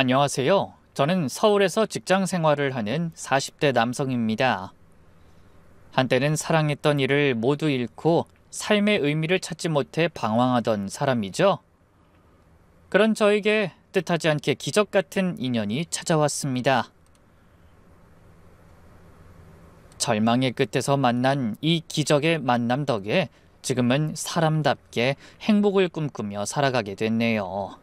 안녕하세요. 저는 서울에서 직장 생활을 하는 40대 남성입니다. 한때는 사랑했던 일을 모두 잃고 삶의 의미를 찾지 못해 방황하던 사람이죠. 그런 저에게 뜻하지 않게 기적 같은 인연이 찾아왔습니다. 절망의 끝에서 만난 이 기적의 만남 덕에 지금은 사람답게 행복을 꿈꾸며 살아가게 됐네요.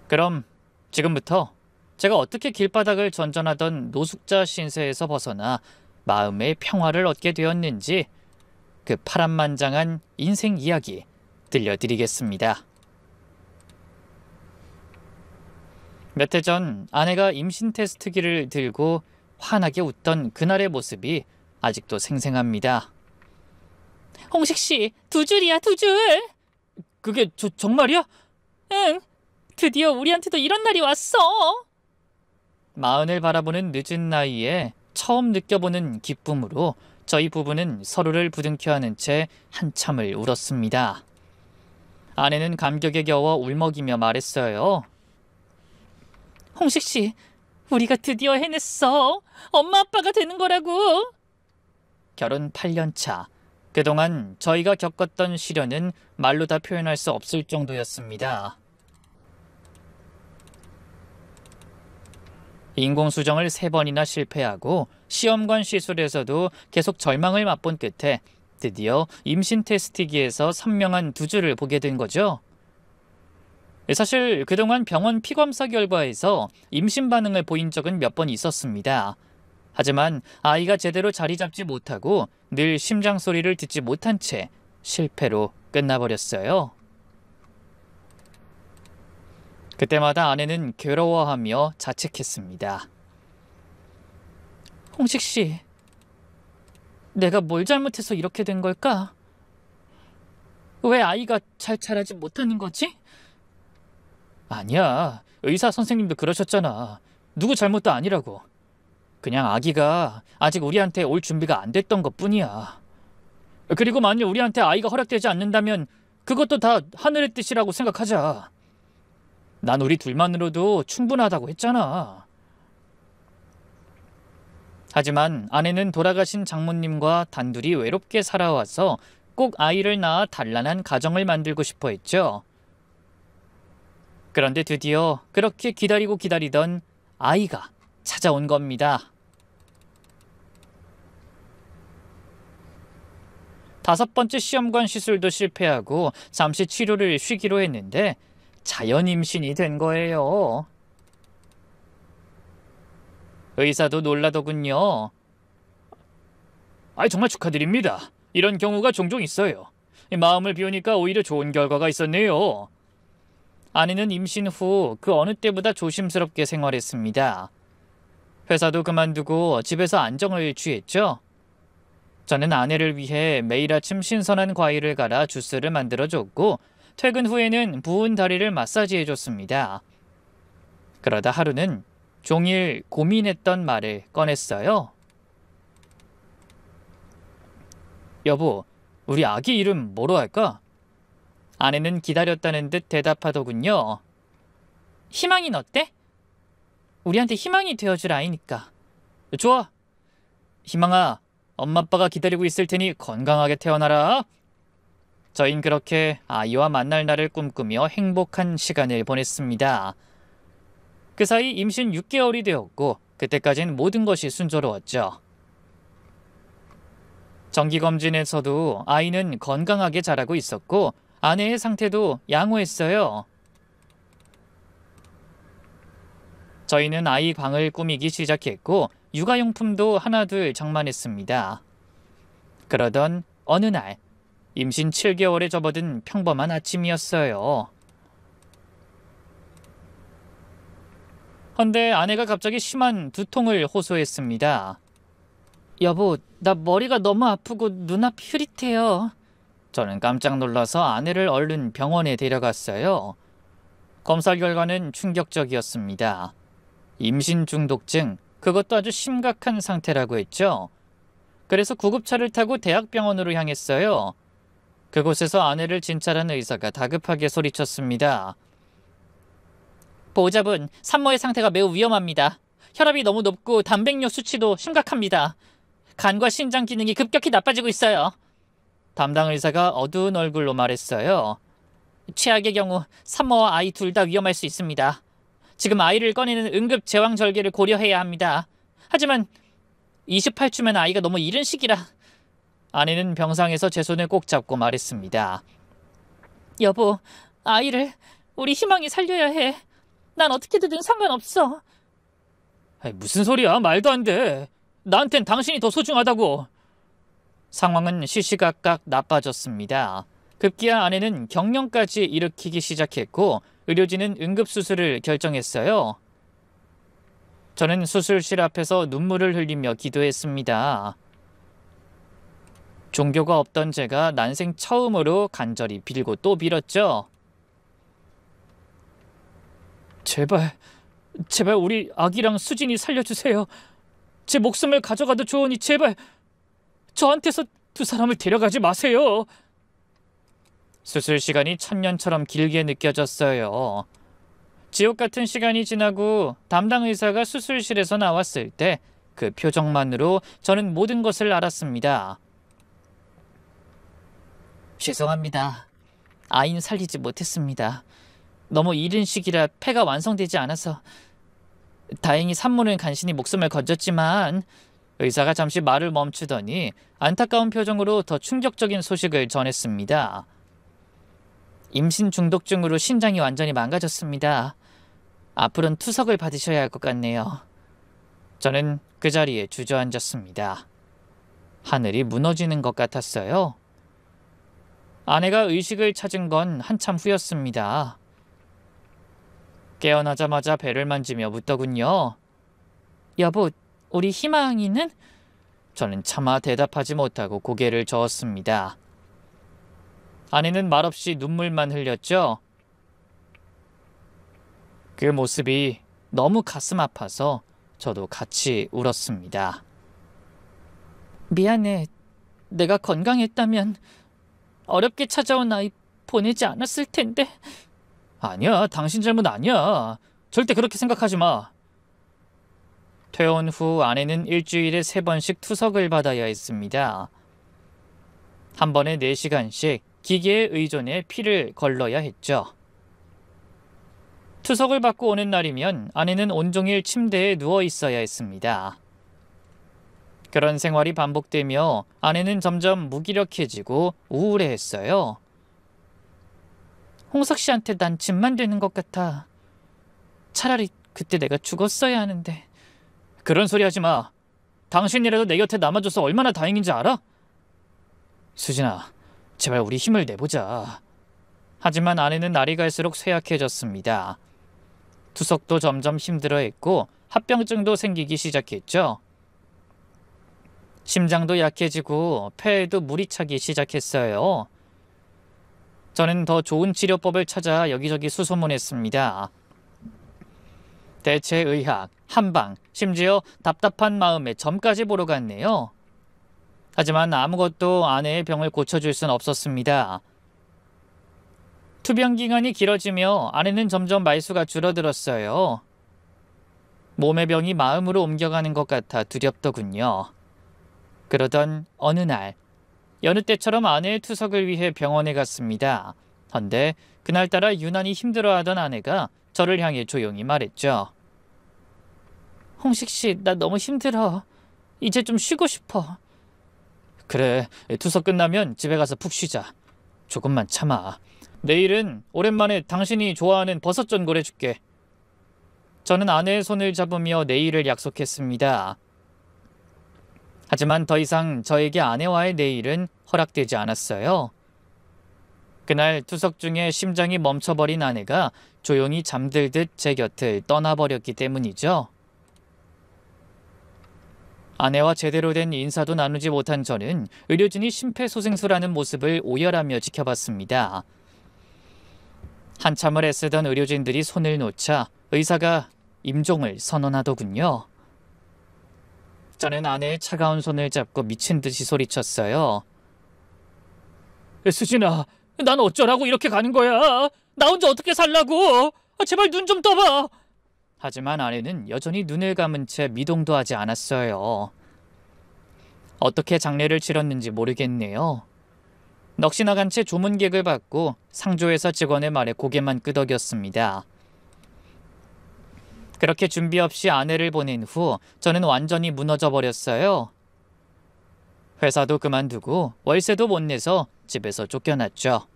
그럼 지금부터 제가 어떻게 길바닥을 전전하던 노숙자 신세에서 벗어나 마음의 평화를 얻게 되었는지 그 파란만장한 인생 이야기 들려드리겠습니다. 몇 해 전 아내가 임신 테스트기를 들고 환하게 웃던 그날의 모습이 아직도 생생합니다. 홍식 씨, 2줄이야, 2줄. 그게 정말이야? 응, 드디어 우리한테도 이런 날이 왔어. 마흔을 바라보는 늦은 나이에 처음 느껴보는 기쁨으로 저희 부부는 서로를 부둥켜 안은 채 한참을 울었습니다. 아내는 감격에 겨워 울먹이며 말했어요. 홍식 씨, 우리가 드디어 해냈어. 엄마 아빠가 되는 거라고. 결혼 8년 차. 그동안 저희가 겪었던 시련은 말로 다 표현할 수 없을 정도였습니다. 인공수정을 3번이나 실패하고 시험관 시술에서도 계속 절망을 맛본 끝에 드디어 임신 테스트기에서 선명한 2줄을 보게 된 거죠. 사실 그동안 병원 피검사 결과에서 임신 반응을 보인 적은 몇 번 있었습니다. 하지만 아이가 제대로 자리 잡지 못하고 늘 심장 소리를 듣지 못한 채 실패로 끝나버렸어요. 그때마다 아내는 괴로워하며 자책했습니다. 홍식 씨, 내가 뭘 잘못해서 이렇게 된 걸까? 왜 아이가 잘 자라지 못하는 거지? 아니야. 의사 선생님도 그러셨잖아. 누구 잘못도 아니라고. 그냥 아기가 아직 우리한테 올 준비가 안 됐던 것뿐이야. 그리고 만일 우리한테 아이가 허락되지 않는다면 그것도 다 하늘의 뜻이라고 생각하자. 난 우리 둘만으로도 충분하다고 했잖아. 하지만 아내는 돌아가신 장모님과 단둘이 외롭게 살아와서 꼭 아이를 낳아 단란한 가정을 만들고 싶어 했죠. 그런데 드디어 그렇게 기다리고 기다리던 아이가 찾아온 겁니다. 5번째 시험관 시술도 실패하고 잠시 치료를 쉬기로 했는데 자연 임신이 된 거예요. 의사도 놀라더군요. 정말 축하드립니다. 이런 경우가 종종 있어요. 마음을 비우니까 오히려 좋은 결과가 있었네요. 아내는 임신 후 그 어느 때보다 조심스럽게 생활했습니다. 회사도 그만두고 집에서 안정을 취했죠. 저는 아내를 위해 매일 아침 신선한 과일을 갈아 주스를 만들어줬고 퇴근 후에는 부은 다리를 마사지해줬습니다. 그러다 하루는 종일 고민했던 말을 꺼냈어요. 여보, 우리 아기 이름 뭐로 할까? 아내는 기다렸다는 듯 대답하더군요. 희망이는 어때? 우리한테 희망이 되어줄 아이니까. 좋아. 희망아, 엄마 아빠가 기다리고 있을 테니 건강하게 태어나라. 저흰 그렇게 아이와 만날 날을 꿈꾸며 행복한 시간을 보냈습니다. 그 사이 임신 6개월이 되었고 그때까진 모든 것이 순조로웠죠. 정기검진에서도 아이는 건강하게 자라고 있었고 아내의 상태도 양호했어요. 저희는 아이 방을 꾸미기 시작했고 육아용품도 하나둘 장만했습니다. 그러던 어느 날 임신 7개월에 접어든 평범한 아침이었어요. 헌데 아내가 갑자기 심한 두통을 호소했습니다. 여보, 나 머리가 너무 아프고 눈앞이 흐릿해요. 저는 깜짝 놀라서 아내를 얼른 병원에 데려갔어요. 검사 결과는 충격적이었습니다. 임신 중독증, 그것도 아주 심각한 상태라고 했죠. 그래서 구급차를 타고 대학병원으로 향했어요. 그곳에서 아내를 진찰한 의사가 다급하게 소리쳤습니다. 보호자분, 산모의 상태가 매우 위험합니다. 혈압이 너무 높고 단백뇨 수치도 심각합니다. 간과 신장 기능이 급격히 나빠지고 있어요. 담당 의사가 어두운 얼굴로 말했어요. 최악의 경우 산모와 아이 둘 다 위험할 수 있습니다. 지금 아이를 꺼내는 응급 제왕 절개를 고려해야 합니다. 하지만 28주면 아이가 너무 이른 시기라. 아내는 병상에서 제 손을 꼭 잡고 말했습니다. 여보, 아이를 우리 희망이 살려야 해. 난 어떻게든 상관없어. 무슨 소리야? 말도 안 돼. 나한텐 당신이 더 소중하다고. 상황은 시시각각 나빠졌습니다. 급기야 아내는 경련까지 일으키기 시작했고 의료진은 응급수술을 결정했어요. 저는 수술실 앞에서 눈물을 흘리며 기도했습니다. 종교가 없던 제가 난생 처음으로 간절히 빌고 또 빌었죠. 제발 우리 아기랑 수진이 살려주세요. 제 목숨을 가져가도 좋으니 제발 저한테서 두 사람을 데려가지 마세요. 수술 시간이 천년처럼 길게 느껴졌어요. 지옥 같은 시간이 지나고 담당 의사가 수술실에서 나왔을 때 그 표정만으로 저는 모든 것을 알았습니다. 죄송합니다. 아이는 살리지 못했습니다. 너무 이른 시기라 폐가 완성되지 않아서. 다행히 산모는 간신히 목숨을 건졌지만. 의사가 잠시 말을 멈추더니 안타까운 표정으로 더 충격적인 소식을 전했습니다. 임신 중독증으로 신장이 완전히 망가졌습니다. 앞으로는 투석을 받으셔야 할 것 같네요. 저는 그 자리에 주저앉았습니다. 하늘이 무너지는 것 같았어요. 아내가 의식을 찾은 건 한참 후였습니다. 깨어나자마자 배를 만지며 묻더군요. 여보, 우리 희망이는? 저는 차마 대답하지 못하고 고개를 저었습니다. 아내는 말없이 눈물만 흘렸죠. 그 모습이 너무 가슴 아파서 저도 같이 울었습니다. 미안해. 내가 건강했다면 어렵게 찾아온 아이 보내지 않았을 텐데. 아니야, 당신 잘못 아니야. 절대 그렇게 생각하지 마. 퇴원 후 아내는 일주일에 3번씩 투석을 받아야 했습니다. 한 번에 4시간씩 기계에 의존해 피를 걸러야 했죠. 투석을 받고 오는 날이면 아내는 온종일 침대에 누워 있어야 했습니다. 그런 생활이 반복되며 아내는 점점 무기력해지고 우울해했어요. 홍석 씨한테 난 짐만 되는 것 같아. 차라리 그때 내가 죽었어야 하는데. 그런 소리 하지 마. 당신이라도 내 곁에 남아줘서 얼마나 다행인지 알아? 수진아, 제발 우리 힘을 내보자. 하지만 아내는 날이 갈수록 쇠약해졌습니다. 투석도 점점 힘들어했고 합병증도 생기기 시작했죠. 심장도 약해지고 폐에도 물이 차기 시작했어요. 저는 더 좋은 치료법을 찾아 여기저기 수소문했습니다. 대체의학, 한방, 심지어 답답한 마음에 점까지 보러 갔네요. 하지만 아무것도 아내의 병을 고쳐줄 순 없었습니다. 투병 기간이 길어지며 아내는 점점 말수가 줄어들었어요. 몸의 병이 마음으로 옮겨가는 것 같아 두렵더군요. 그러던 어느 날, 여느 때처럼 아내의 투석을 위해 병원에 갔습니다. 헌데 그날따라 유난히 힘들어하던 아내가 저를 향해 조용히 말했죠. 홍식 씨, 나 너무 힘들어. 이제 좀 쉬고 싶어. 그래, 투석 끝나면 집에 가서 푹 쉬자. 조금만 참아. 내일은 오랜만에 당신이 좋아하는 버섯전골 해줄게. 저는 아내의 손을 잡으며 내일을 약속했습니다. 하지만 더 이상 저에게 아내와의 내일은 허락되지 않았어요. 그날 투석 중에 심장이 멈춰버린 아내가 조용히 잠들듯 제 곁을 떠나버렸기 때문이죠. 아내와 제대로 된 인사도 나누지 못한 저는 의료진이 심폐소생술하는 모습을 오열하며 지켜봤습니다. 한참을 애쓰던 의료진들이 손을 놓자 의사가 임종을 선언하더군요. 저는 아내의 차가운 손을 잡고 미친 듯이 소리쳤어요. 수진아, 난 어쩌라고 이렇게 가는 거야? 나 혼자 어떻게 살라고? 제발 눈 좀 떠봐. 하지만 아내는 여전히 눈을 감은 채 미동도 하지 않았어요. 어떻게 장례를 치렀는지 모르겠네요. 넋이 나간 채 조문객을 받고 상조회사 직원의 말에 고개만 끄덕였습니다. 그렇게 준비 없이 아내를 보낸 후 저는 완전히 무너져 버렸어요. 회사도 그만두고 월세도 못 내서 집에서 쫓겨났죠.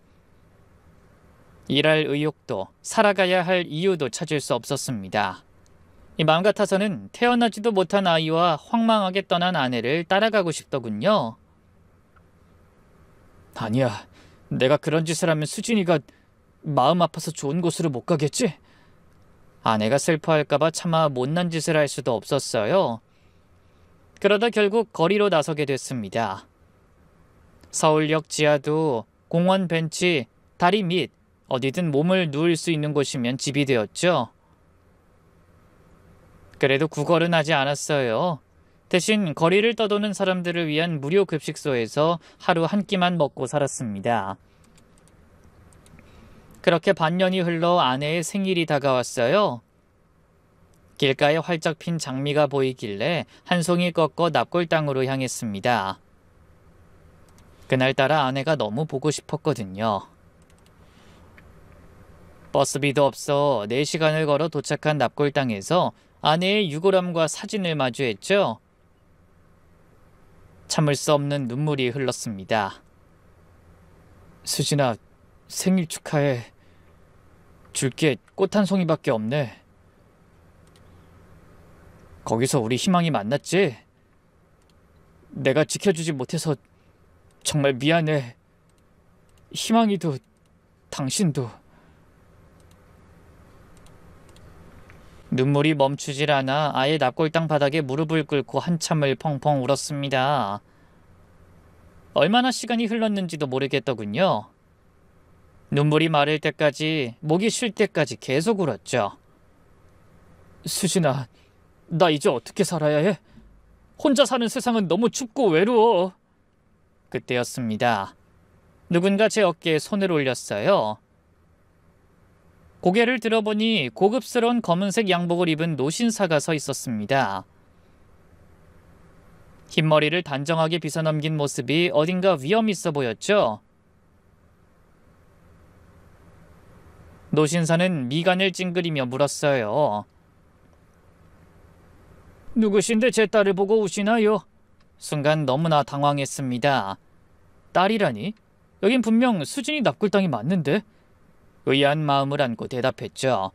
일할 의욕도 살아가야 할 이유도 찾을 수 없었습니다. 이 마음 같아서는 태어나지도 못한 아이와 황망하게 떠난 아내를 따라가고 싶더군요. 아니야, 내가 그런 짓을 하면 수진이가 마음 아파서 좋은 곳으로 못 가겠지? 아내가 슬퍼할까봐 차마 못난 짓을 할 수도 없었어요. 그러다 결국 거리로 나서게 됐습니다. 서울역 지하도 공원 벤치, 다리 밑 어디든 몸을 누울 수 있는 곳이면 집이 되었죠. 그래도 구걸은 하지 않았어요. 대신 거리를 떠도는 사람들을 위한 무료 급식소에서 하루 한 끼만 먹고 살았습니다. 그렇게 반년이 흘러 아내의 생일이 다가왔어요. 길가에 활짝 핀 장미가 보이길래 한 송이 꺾어 납골당으로 향했습니다. 그날따라 아내가 너무 보고 싶었거든요. 버스비도 없어 4시간을 걸어 도착한 납골당에서 아내의 유골함과 사진을 마주했죠. 참을 수 없는 눈물이 흘렀습니다. 수진아, 생일 축하해. 줄게 꽃 한 송이밖에 없네. 거기서 우리 희망이 만났지? 내가 지켜주지 못해서 정말 미안해. 희망이도 당신도. 눈물이 멈추질 않아 아예 납골당 바닥에 무릎을 꿇고 한참을 펑펑 울었습니다. 얼마나 시간이 흘렀는지도 모르겠더군요. 눈물이 마를 때까지, 목이 쉴 때까지 계속 울었죠. 수진아, 나 이제 어떻게 살아야 해? 혼자 사는 세상은 너무 춥고 외로워. 그때였습니다. 누군가 제 어깨에 손을 올렸어요. 고개를 들어보니 고급스러운 검은색 양복을 입은 노신사가 서 있었습니다. 흰머리를 단정하게 빗어넘긴 모습이 어딘가 위험 있어 보였죠. 노신사는 미간을 찡그리며 물었어요. 누구신데 제 딸을 보고 우시나요? 순간 너무나 당황했습니다. 딸이라니? 여긴 분명 수진이 납골당이 맞는데? 의아한 마음을 안고 대답했죠.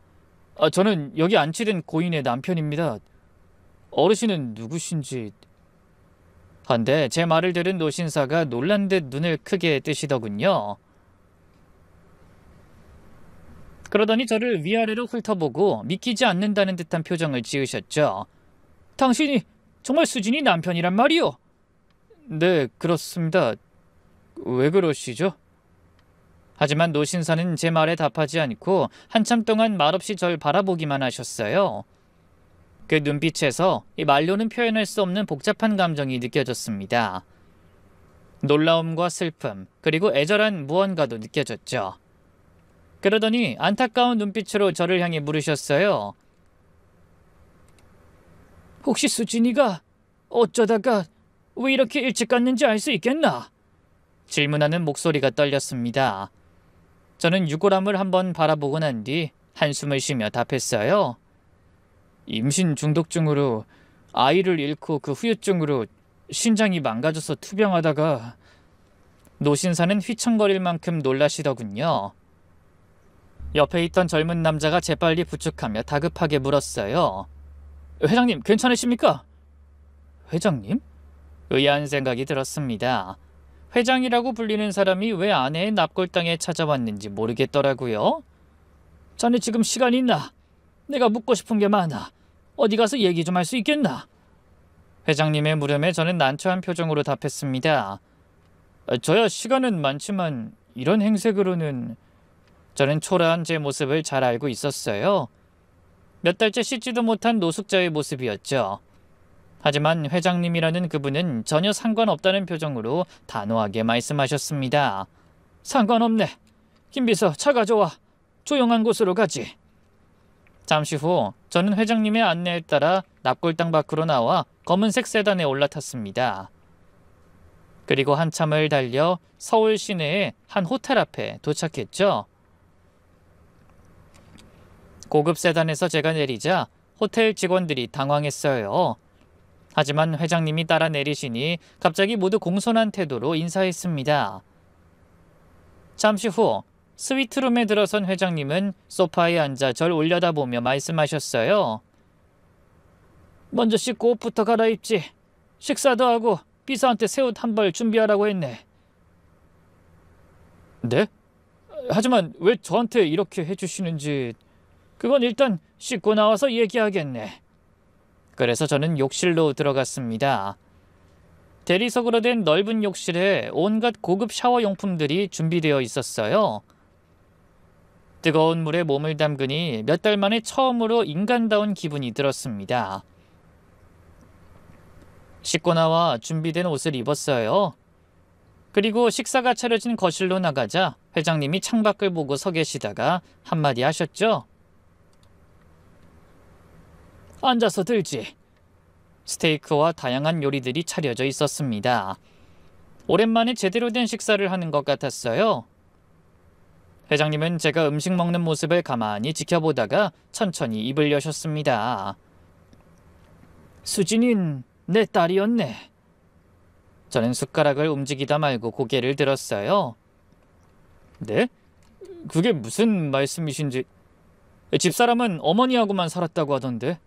저는 여기 안치된 고인의 남편입니다. 어르신은 누구신지... 한데 제 말을 들은 노신사가 놀란 듯 눈을 크게 뜨시더군요. 그러더니 저를 위아래로 훑어보고 믿기지 않는다는 듯한 표정을 지으셨죠. 당신이 정말 수진이 남편이란 말이오? 네, 그렇습니다. 왜 그러시죠? 하지만 노신사는 제 말에 답하지 않고 한참 동안 말없이 절 바라보기만 하셨어요. 그 눈빛에서 이 말로는 표현할 수 없는 복잡한 감정이 느껴졌습니다. 놀라움과 슬픔, 그리고 애절한 무언가도 느껴졌죠. 그러더니 안타까운 눈빛으로 저를 향해 물으셨어요. 혹시 수진이가 어쩌다가 왜 이렇게 일찍 갔는지 알 수 있겠나? 질문하는 목소리가 떨렸습니다. 저는 유골함을 한번 바라보고 난 뒤 한숨을 쉬며 답했어요. 임신 중독증으로 아이를 잃고 그 후유증으로 신장이 망가져서 투병하다가. 노신사는 휘청거릴 만큼 놀라시더군요. 옆에 있던 젊은 남자가 재빨리 부축하며 다급하게 물었어요. 회장님, 괜찮으십니까? 회장님? 의아한 생각이 들었습니다. 회장이라고 불리는 사람이 왜 아내의 납골당에 찾아왔는지 모르겠더라고요. 자네 지금 시간이 있나? 내가 묻고 싶은 게 많아. 어디 가서 얘기 좀 할 수 있겠나? 회장님의 물음에 저는 난처한 표정으로 답했습니다. 저야 시간은 많지만 이런 행색으로는... 저는 초라한 제 모습을 잘 알고 있었어요. 몇 달째 씻지도 못한 노숙자의 모습이었죠. 하지만 회장님이라는 그분은 전혀 상관없다는 표정으로 단호하게 말씀하셨습니다. 상관없네. 김비서, 차 가져와. 조용한 곳으로 가지. 잠시 후 저는 회장님의 안내에 따라 납골당 밖으로 나와 검은색 세단에 올라탔습니다. 그리고 한참을 달려 서울 시내의 한 호텔 앞에 도착했죠. 고급 세단에서 제가 내리자 호텔 직원들이 당황했어요. 하지만 회장님이 따라 내리시니 갑자기 모두 공손한 태도로 인사했습니다. 잠시 후 스위트룸에 들어선 회장님은 소파에 앉아 절 올려다보며 말씀하셨어요. 먼저 씻고 옷부터 갈아입지. 식사도 하고 비서한테 새 옷 한 벌 준비하라고 했네. 네? 하지만 왜 저한테 이렇게 해주시는지 그건 일단 씻고 나와서 얘기하겠네. 그래서 저는 욕실로 들어갔습니다. 대리석으로 된 넓은 욕실에 온갖 고급 샤워 용품들이 준비되어 있었어요. 뜨거운 물에 몸을 담그니 몇 달 만에 처음으로 인간다운 기분이 들었습니다. 씻고 나와 준비된 옷을 입었어요. 그리고 식사가 차려진 거실로 나가자 회장님이 창밖을 보고 서 계시다가 한마디 하셨죠. 앉아서 들지. 스테이크와 다양한 요리들이 차려져 있었습니다. 오랜만에 제대로 된 식사를 하는 것 같았어요. 회장님은 제가 음식 먹는 모습을 가만히 지켜보다가 천천히 입을 여셨습니다. 수진인 내 딸이었네. 저는 숟가락을 움직이다 말고 고개를 들었어요. 네? 그게 무슨 말씀이신지. 집사람은 어머니하고만 살았다고 하던데.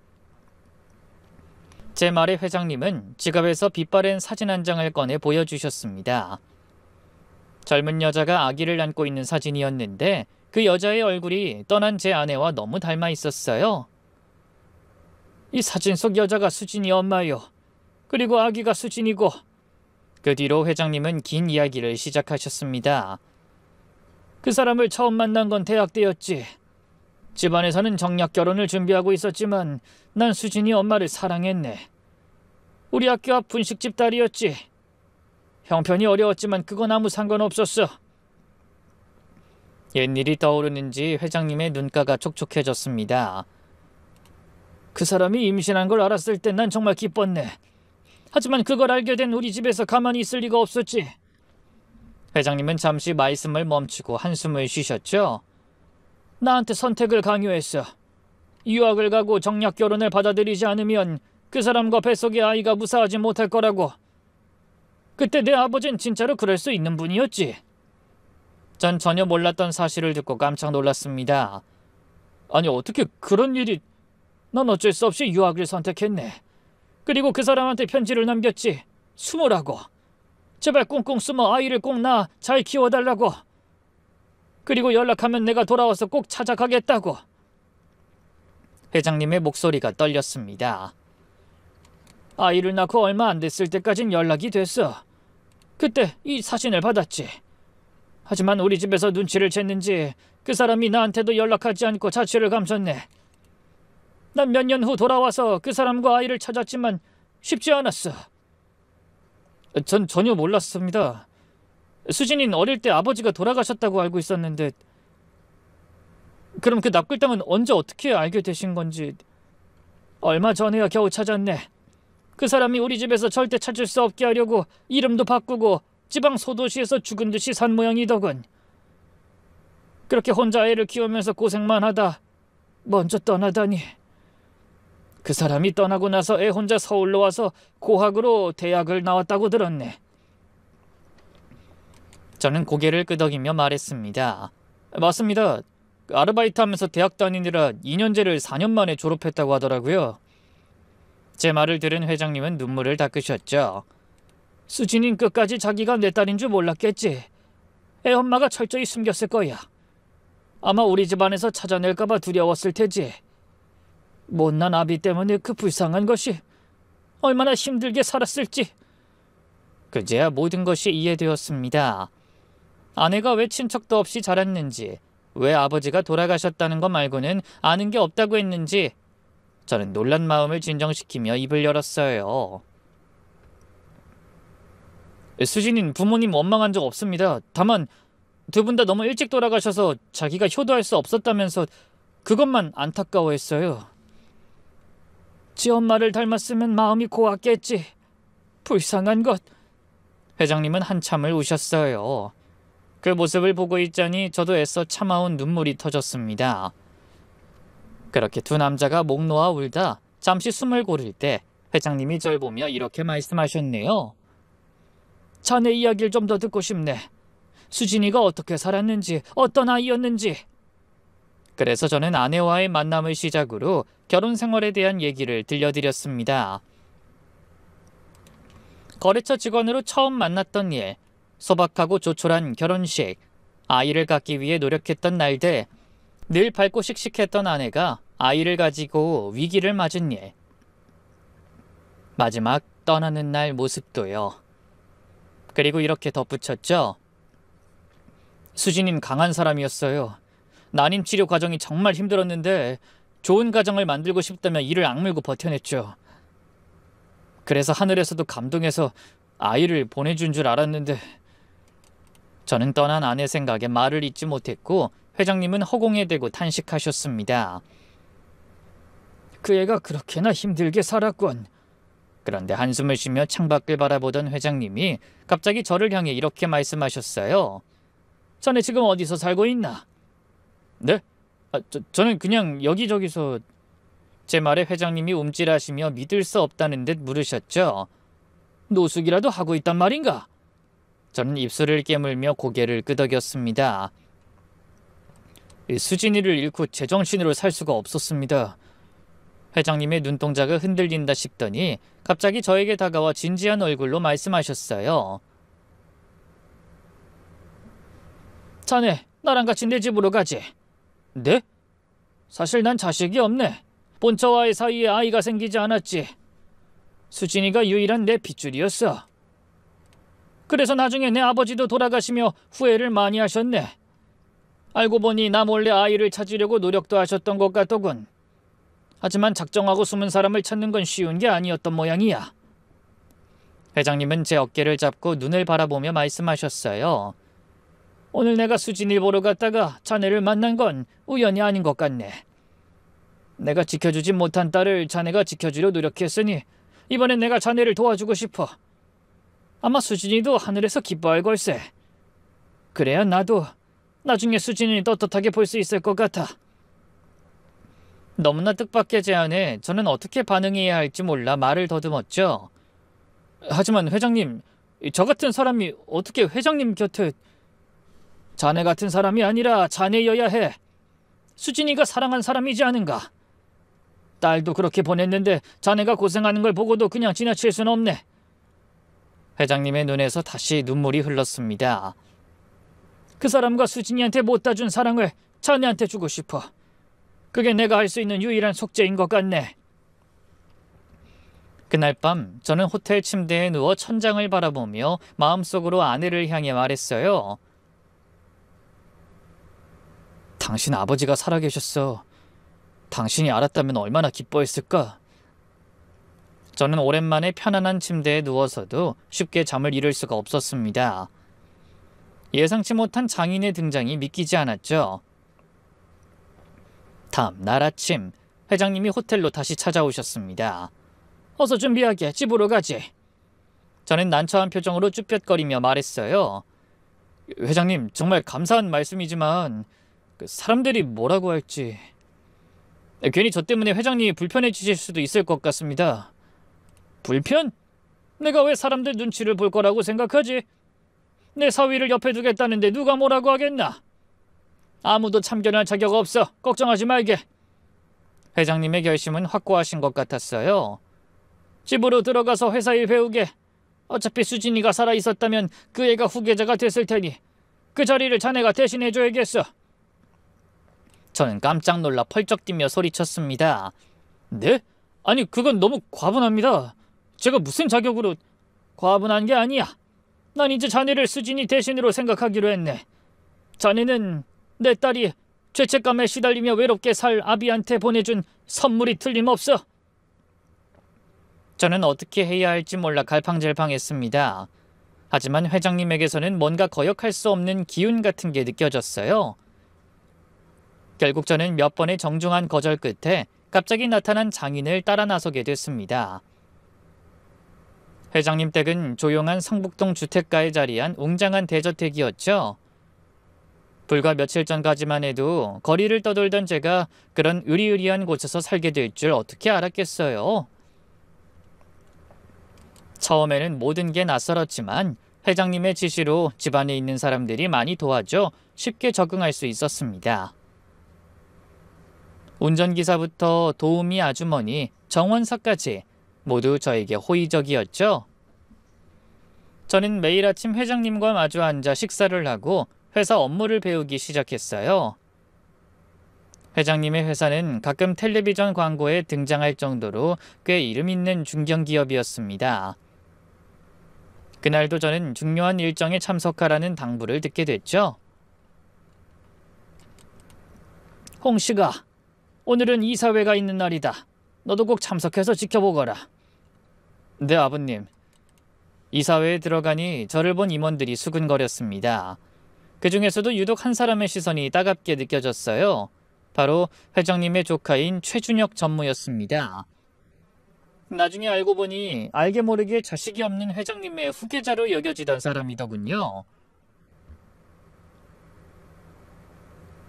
제 말에 회장님은 지갑에서 빛바랜 사진 한 장을 꺼내 보여주셨습니다. 젊은 여자가 아기를 안고 있는 사진이었는데 그 여자의 얼굴이 떠난 제 아내와 너무 닮아 있었어요. 이 사진 속 여자가 수진이 엄마요. 그리고 아기가 수진이고. 그 뒤로 회장님은 긴 이야기를 시작하셨습니다. 그 사람을 처음 만난 건 대학 때였지. 집안에서는 정략 결혼을 준비하고 있었지만 난 수진이 엄마를 사랑했네. 우리 학교 앞 분식집 딸이었지. 형편이 어려웠지만 그건 아무 상관없었어. 옛일이 떠오르는지 회장님의 눈가가 촉촉해졌습니다. 그 사람이 임신한 걸 알았을 땐 난 정말 기뻤네. 하지만 그걸 알게 된 우리 집에서 가만히 있을 리가 없었지. 회장님은 잠시 말씀을 멈추고 한숨을 쉬셨죠. 나한테 선택을 강요했어. 유학을 가고 정략 결혼을 받아들이지 않으면 그 사람과 뱃속의 아이가 무사하지 못할 거라고. 그때 내 아버진 진짜로 그럴 수 있는 분이었지. 전 전혀 몰랐던 사실을 듣고 깜짝 놀랐습니다. 아니 어떻게 그런 일이... 넌 어쩔 수 없이 유학을 선택했네. 그리고 그 사람한테 편지를 남겼지. 숨으라고. 제발 꽁꽁 숨어 아이를 꼭 낳아 잘 키워달라고. 그리고 연락하면 내가 돌아와서 꼭 찾아가겠다고. 회장님의 목소리가 떨렸습니다. 아이를 낳고 얼마 안 됐을 때까진 연락이 됐어. 그때 이 사진을 받았지. 하지만 우리 집에서 눈치를 챘는지 그 사람이 나한테도 연락하지 않고 자취를 감췄네. 난 몇 년 후 돌아와서 그 사람과 아이를 찾았지만 쉽지 않았어. 전 전혀 몰랐습니다. 수진이는 어릴 때 아버지가 돌아가셨다고 알고 있었는데. 그럼 그 납골당은 언제 어떻게 알게 되신 건지. 얼마 전에야 겨우 찾았네. 그 사람이 우리 집에서 절대 찾을 수 없게 하려고 이름도 바꾸고 지방 소도시에서 죽은 듯이 산 모양이더군. 그렇게 혼자 애를 키우면서 고생만 하다 먼저 떠나다니. 그 사람이 떠나고 나서 애 혼자 서울로 와서 고학으로 대학을 나왔다고 들었네. 저는 고개를 끄덕이며 말했습니다. 맞습니다. 아르바이트 하면서 대학 다니느라 2년제를 4년 만에 졸업했다고 하더라고요. 제 말을 들은 회장님은 눈물을 닦으셨죠. 수진인 끝까지 자기가 내 딸인 줄 몰랐겠지. 애 엄마가 철저히 숨겼을 거야. 아마 우리 집안에서 찾아낼까 봐 두려웠을 테지. 못난 아비 때문에 그 불쌍한 것이 얼마나 힘들게 살았을지. 그제야 모든 것이 이해되었습니다. 아내가 왜 친척도 없이 자랐는지, 왜 아버지가 돌아가셨다는 것 말고는 아는 게 없다고 했는지 저는 놀란 마음을 진정시키며 입을 열었어요. 수진인 부모님 원망한 적 없습니다. 다만 두 분 다 너무 일찍 돌아가셔서 자기가 효도할 수 없었다면서 그것만 안타까워했어요. 지 엄마를 닮았으면 마음이 고왔겠지. 불쌍한 것. 회장님은 한참을 우셨어요. 그 모습을 보고 있자니 저도 애써 참아온 눈물이 터졌습니다. 그렇게 두 남자가 목 놓아 울다 잠시 숨을 고를 때 회장님이 절 보며 이렇게 말씀하셨네요. 자네 이야기를 좀 더 듣고 싶네. 수진이가 어떻게 살았는지, 어떤 아이였는지. 그래서 저는 아내와의 만남을 시작으로 결혼 생활에 대한 얘기를 들려드렸습니다. 거래처 직원으로 처음 만났던 일, 소박하고 조촐한 결혼식, 아이를 갖기 위해 노력했던 날들, 늘 밝고 씩씩했던 아내가 아이를 가지고 위기를 맞은 일, 마지막 떠나는 날 모습도요. 그리고 이렇게 덧붙였죠. 수진이는 강한 사람이었어요. 난임 치료 과정이 정말 힘들었는데 좋은 가정을 만들고 싶다며 이를 악물고 버텨냈죠. 그래서 하늘에서도 감동해서 아이를 보내준 줄 알았는데. 저는 떠난 아내 생각에 말을 잇지 못했고 회장님은 허공에 대고 탄식하셨습니다. 그 애가 그렇게나 힘들게 살았군. 그런데 한숨을 쉬며 창밖을 바라보던 회장님이 갑자기 저를 향해 이렇게 말씀하셨어요. 자네 지금 어디서 살고 있나? 네? 저는 그냥 여기저기서. 제 말에 회장님이 움찔하시며 믿을 수 없다는 듯 물으셨죠. 노숙이라도 하고 있단 말인가? 저는 입술을 깨물며 고개를 끄덕였습니다. 수진이를 잃고 제정신으로 살 수가 없었습니다. 회장님의 눈동자가 흔들린다 싶더니 갑자기 저에게 다가와 진지한 얼굴로 말씀하셨어요. 자네, 나랑 같이 내 집으로 가지. 네? 사실 난 자식이 없네. 본처와의 사이에 아이가 생기지 않았지. 수진이가 유일한 내 핏줄이었어. 그래서 나중에 내 아버지도 돌아가시며 후회를 많이 하셨네. 알고 보니 나 몰래 아이를 찾으려고 노력도 하셨던 것 같더군. 하지만 작정하고 숨은 사람을 찾는 건 쉬운 게 아니었던 모양이야. 회장님은 제 어깨를 잡고 눈을 바라보며 말씀하셨어요. 오늘 내가 수진이를 보러 갔다가 자네를 만난 건 우연이 아닌 것 같네. 내가 지켜주지 못한 딸을 자네가 지켜주려 노력했으니 이번엔 내가 자네를 도와주고 싶어. 아마 수진이도 하늘에서 기뻐할 걸세. 그래야 나도 나중에 수진이를 떳떳하게 볼 수 있을 것 같아. 너무나 뜻밖의 제안에 저는 어떻게 반응해야 할지 몰라 말을 더듬었죠. 하지만 회장님, 저 같은 사람이 어떻게 회장님 곁에... 자네 같은 사람이 아니라 자네여야 해. 수진이가 사랑한 사람이지 않은가? 딸도 그렇게 보냈는데 자네가 고생하는 걸 보고도 그냥 지나칠 수는 없네. 회장님의 눈에서 다시 눈물이 흘렀습니다. 그 사람과 수진이한테 못다 준 사랑을 자네한테 주고 싶어. 그게 내가 할 수 있는 유일한 속죄인 것 같네. 그날 밤 저는 호텔 침대에 누워 천장을 바라보며 마음속으로 아내를 향해 말했어요. 당신 아버지가 살아계셨어. 당신이 알았다면 얼마나 기뻐했을까? 저는 오랜만에 편안한 침대에 누워서도 쉽게 잠을 이룰 수가 없었습니다. 예상치 못한 장인의 등장이 믿기지 않았죠. 다음 날 아침 회장님이 호텔로 다시 찾아오셨습니다. 어서 준비하게, 집으로 가지. 저는 난처한 표정으로 쭈뼛거리며 말했어요. 회장님, 정말 감사한 말씀이지만 사람들이 뭐라고 할지... 괜히 저 때문에 회장님이 불편해지실 수도 있을 것 같습니다. 불편? 내가 왜 사람들 눈치를 볼 거라고 생각하지? 내 사위를 옆에 두겠다는데 누가 뭐라고 하겠나? 아무도 참견할 자격 없어. 걱정하지 말게. 회장님의 결심은 확고하신 것 같았어요. 집으로 들어가서 회사 일 배우게. 어차피 수진이가 살아있었다면 그 애가 후계자가 됐을 테니 그 자리를 자네가 대신해줘야겠어. 저는 깜짝 놀라 펄쩍 뛰며 소리쳤습니다. 네? 아니, 그건 너무 과분합니다. 제가 무슨 자격으로... 과분한 게 아니야. 난 이제 자네를 수진이 대신으로 생각하기로 했네. 자네는 내 딸이 죄책감에 시달리며 외롭게 살 아비한테 보내준 선물이 틀림없어. 저는 어떻게 해야 할지 몰라 갈팡질팡했습니다. 하지만 회장님에게서는 뭔가 거역할 수 없는 기운 같은 게 느껴졌어요. 결국 저는 몇 번의 정중한 거절 끝에 갑자기 나타난 장인을 따라 나서게 됐습니다. 회장님 댁은 조용한 성북동 주택가에 자리한 웅장한 대저택이었죠. 불과 며칠 전까지만 해도 거리를 떠돌던 제가 그런 으리으리한 곳에서 살게 될 줄 어떻게 알았겠어요. 처음에는 모든 게 낯설었지만 회장님의 지시로 집안에 있는 사람들이 많이 도와줘 쉽게 적응할 수 있었습니다. 운전기사부터 도우미 아주머니, 정원사까지 모두 저에게 호의적이었죠. 저는 매일 아침 회장님과 마주 앉아 식사를 하고 회사 업무를 배우기 시작했어요. 회장님의 회사는 가끔 텔레비전 광고에 등장할 정도로 꽤 이름 있는 중견기업이었습니다. 그날도 저는 중요한 일정에 참석하라는 당부를 듣게 됐죠. 홍씨가, 오늘은 이사회가 있는 날이다. 너도 꼭 참석해서 지켜보거라. 네, 아버님. 이사회에 들어가니 저를 본 임원들이 수근거렸습니다. 그 중에서도 유독 한 사람의 시선이 따갑게 느껴졌어요. 바로 회장님의 조카인 최준혁 전무였습니다. 나중에 알고 보니 알게 모르게 자식이 없는 회장님의 후계자로 여겨지던 사람이더군요.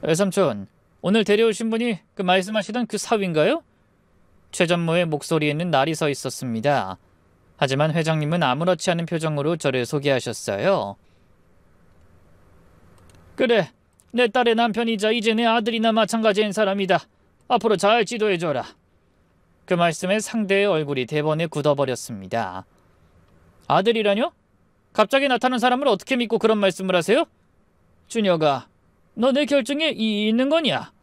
외삼촌, 오늘 데려오신 분이 그 말씀하시던 그 사위인가요? 최 전무의 목소리에는 날이 서 있었습니다. 하지만 회장님은 아무렇지 않은 표정으로 저를 소개하셨어요. 그래, 내 딸의 남편이자 이제 내 아들이나 마찬가지인 사람이다. 앞으로 잘 지도해줘라. 그 말씀에 상대의 얼굴이 대번에 굳어버렸습니다. 아들이라뇨? 갑자기 나타난 사람을 어떻게 믿고 그런 말씀을 하세요? 준혁아, 너 내 결정에 이의 있는 거냐?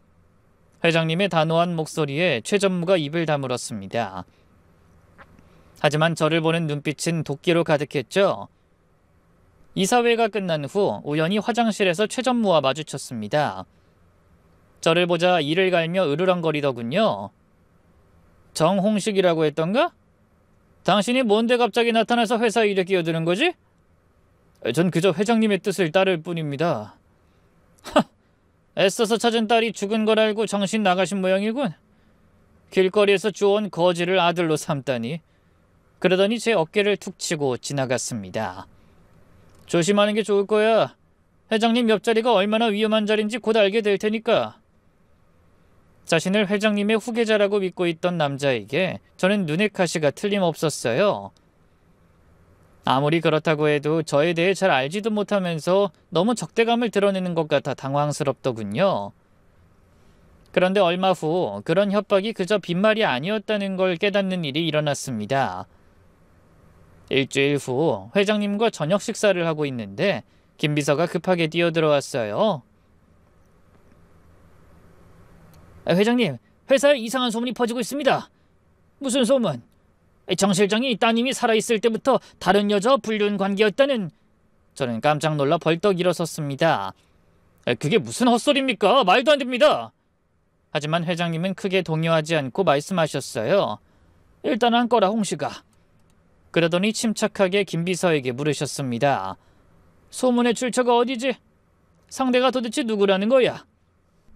회장님의 단호한 목소리에 최 전무가 입을 다물었습니다. 하지만 저를 보는 눈빛은 도끼로 가득했죠. 이사회가 끝난 후 우연히 화장실에서 최 전무와 마주쳤습니다. 저를 보자 이를 갈며 으르렁거리더군요. 정홍식이라고 했던가? 당신이 뭔데 갑자기 나타나서 회사 일에 끼어드는 거지? 전 그저 회장님의 뜻을 따를 뿐입니다. 애써서 찾은 딸이 죽은 걸 알고 정신 나가신 모양이군. 길거리에서 주워온 거지를 아들로 삼다니. 그러더니 제 어깨를 툭 치고 지나갔습니다. 조심하는 게 좋을 거야. 회장님 옆자리가 얼마나 위험한 자리인지 곧 알게 될 테니까. 자신을 회장님의 후계자라고 믿고 있던 남자에게 저는 눈의 가시가 틀림없었어요. 아무리 그렇다고 해도 저에 대해 잘 알지도 못하면서 너무 적대감을 드러내는 것 같아 당황스럽더군요. 그런데 얼마 후 그런 협박이 그저 빈말이 아니었다는 걸 깨닫는 일이 일어났습니다. 일주일 후 회장님과 저녁 식사를 하고 있는데 김 비서가 급하게 뛰어들어왔어요. 회장님, 회사에 이상한 소문이 퍼지고 있습니다. 무슨 소문? 정 실장이 따님이 살아있을 때부터 다른 여자와 불륜 관계였다는. 저는 깜짝 놀라 벌떡 일어섰습니다. 그게 무슨 헛소리입니까? 말도 안 됩니다. 하지만 회장님은 크게 동요하지 않고 말씀하셨어요. 일단 앉거라, 홍씨가. 그러더니 침착하게 김 비서에게 물으셨습니다. 소문의 출처가 어디지? 상대가 도대체 누구라는 거야?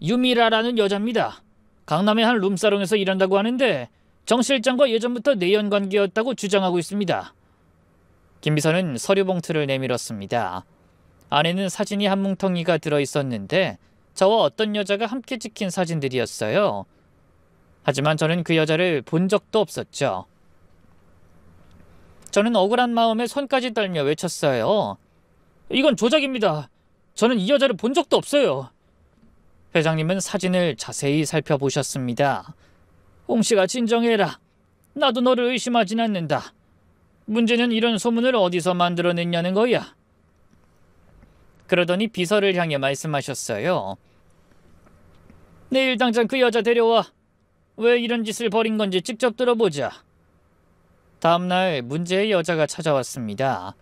유미라라는 여자입니다. 강남의 한 룸사롱에서 일한다고 하는데 정 실장과 예전부터 내연 관계였다고 주장하고 있습니다. 김 비서는 서류 봉투를 내밀었습니다. 안에는 사진이 한 뭉텅이가 들어있었는데 저와 어떤 여자가 함께 찍힌 사진들이었어요. 하지만 저는 그 여자를 본 적도 없었죠. 저는 억울한 마음에 손까지 떨며 외쳤어요. 이건 조작입니다. 저는 이 여자를 본 적도 없어요. 회장님은 사진을 자세히 살펴보셨습니다. 홍씨가 진정해라. 나도 너를 의심하진 않는다. 문제는 이런 소문을 어디서 만들어냈냐는 거야. 그러더니 비서를 향해 말씀하셨어요. 내일 당장 그 여자 데려와. 왜 이런 짓을 벌인 건지 직접 들어보자. 다음날 문제의 여자가 찾아왔습니다.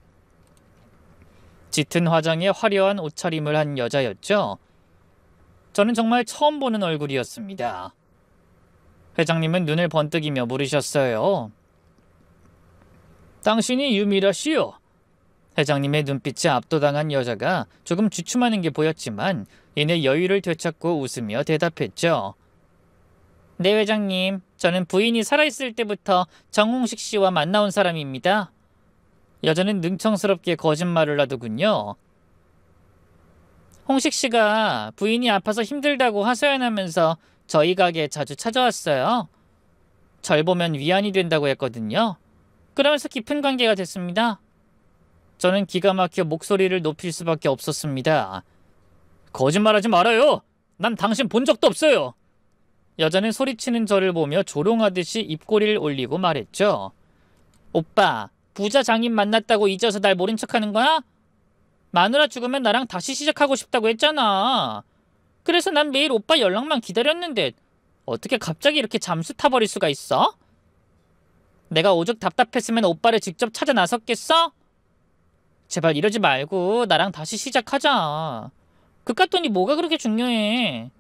짙은 화장에 화려한 옷차림을 한 여자였죠. 저는 정말 처음 보는 얼굴이었습니다. 회장님은 눈을 번뜩이며 물으셨어요. 당신이 유미라 씨요? 회장님의 눈빛에 압도당한 여자가 조금 주춤하는 게 보였지만 이내 여유를 되찾고 웃으며 대답했죠. 네, 회장님. 저는 부인이 살아있을 때부터 정홍식 씨와 만나온 사람입니다. 여자는 능청스럽게 거짓말을 하더군요. 홍식 씨가 부인이 아파서 힘들다고 하소연하면서 저희 가게에 자주 찾아왔어요. 절 보면 위안이 된다고 했거든요. 그러면서 깊은 관계가 됐습니다. 저는 기가 막혀 목소리를 높일 수밖에 없었습니다. 거짓말하지 말아요. 난 당신 본 적도 없어요. 여자는 소리치는 저를 보며 조롱하듯이 입꼬리를 올리고 말했죠. 오빠, 부자 장인 만났다고 잊어서 날 모른 척하는 거야? 마누라 죽으면 나랑 다시 시작하고 싶다고 했잖아. 그래서 난 매일 오빠 연락만 기다렸는데 어떻게 갑자기 이렇게 잠수 타버릴 수가 있어? 내가 오죽 답답했으면 오빠를 직접 찾아 나섰겠어? 제발 이러지 말고 나랑 다시 시작하자. 그깟 돈이 뭐가 그렇게 중요해.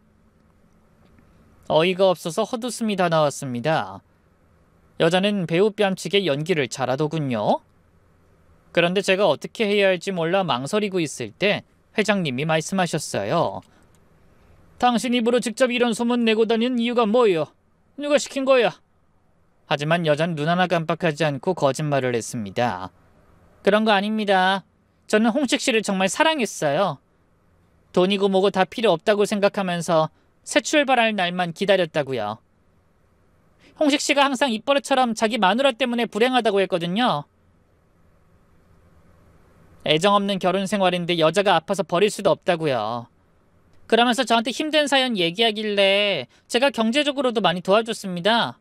어이가 없어서 헛웃음이 다 나왔습니다. 여자는 배우 뺨치게 연기를 잘하더군요. 그런데 제가 어떻게 해야 할지 몰라 망설이고 있을 때 회장님이 말씀하셨어요. 당신 입으로 직접 이런 소문 내고 다니는 이유가 뭐예요? 누가 시킨 거야? 하지만 여자는 눈 하나 깜빡하지 않고 거짓말을 했습니다. 그런 거 아닙니다. 저는 홍식 씨를 정말 사랑했어요. 돈이고 뭐고 다 필요 없다고 생각하면서 새 출발할 날만 기다렸다고요. 홍식 씨가 항상 입버릇처럼 자기 마누라 때문에 불행하다고 했거든요. 애정 없는 결혼 생활인데 여자가 아파서 버릴 수도 없다고요. 그러면서 저한테 힘든 사연 얘기하길래 제가 경제적으로도 많이 도와줬습니다.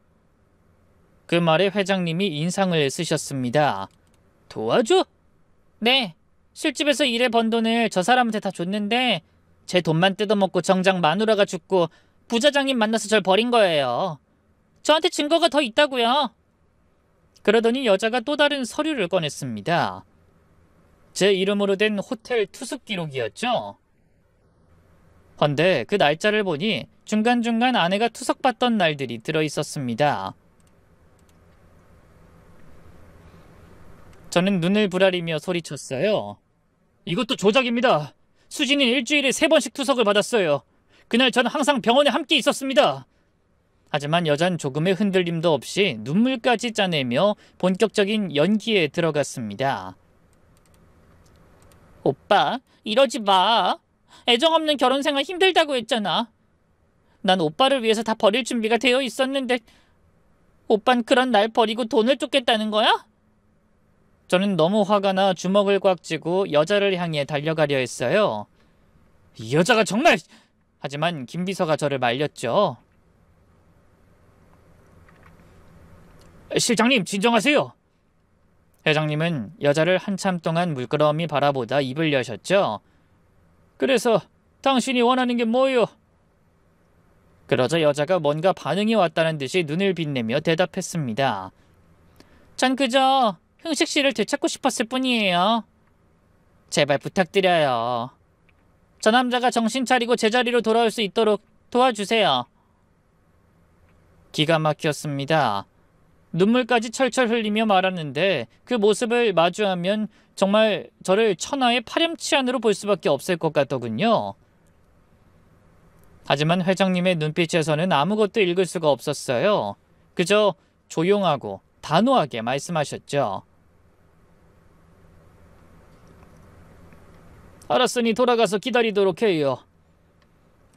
그 말에 회장님이 인상을 쓰셨습니다. 도와줘? 네. 술집에서 일해 번 돈을 저 사람한테 다 줬는데 제 돈만 뜯어먹고 정작 마누라가 죽고 부자장님 만나서 절 버린 거예요. 저한테 증거가 더 있다고요. 그러더니 여자가 또 다른 서류를 꺼냈습니다. 제 이름으로 된 호텔 투숙 기록이었죠. 헌데 그 날짜를 보니 중간중간 아내가 투석받던 날들이 들어있었습니다. 저는 눈을 부라리며 소리쳤어요. 이것도 조작입니다. 수진이는 일주일에 3번씩 투석을 받았어요. 그날 저는 항상 병원에 함께 있었습니다. 하지만 여잔 조금의 흔들림도 없이 눈물까지 짜내며 본격적인 연기에 들어갔습니다. 오빠, 이러지 마. 애정 없는 결혼 생활 힘들다고 했잖아. 난 오빠를 위해서 다 버릴 준비가 되어 있었는데 오빤 그런 날 버리고 돈을 쫓겠다는 거야? 저는 너무 화가 나 주먹을 꽉 쥐고 여자를 향해 달려가려 했어요. 이 여자가 정말... 하지만 김 비서가 저를 말렸죠. 실장님, 진정하세요. 회장님은 여자를 한참 동안 물끄러미 바라보다 입을 여셨죠. 그래서 당신이 원하는 게 뭐예요? 그러자 여자가 뭔가 반응이 왔다는 듯이 눈을 빛내며 대답했습니다. 전 그저 흥식 씨를 되찾고 싶었을 뿐이에요. 제발 부탁드려요. 저 남자가 정신 차리고 제자리로 돌아올 수 있도록 도와주세요. 기가 막혔습니다. 눈물까지 철철 흘리며 말하는데 그 모습을 마주하면 정말 저를 천하의 파렴치한으로 볼 수밖에 없을 것 같더군요. 하지만 회장님의 눈빛에서는 아무것도 읽을 수가 없었어요. 그저 조용하고 단호하게 말씀하셨죠. 알았으니 돌아가서 기다리도록 해요.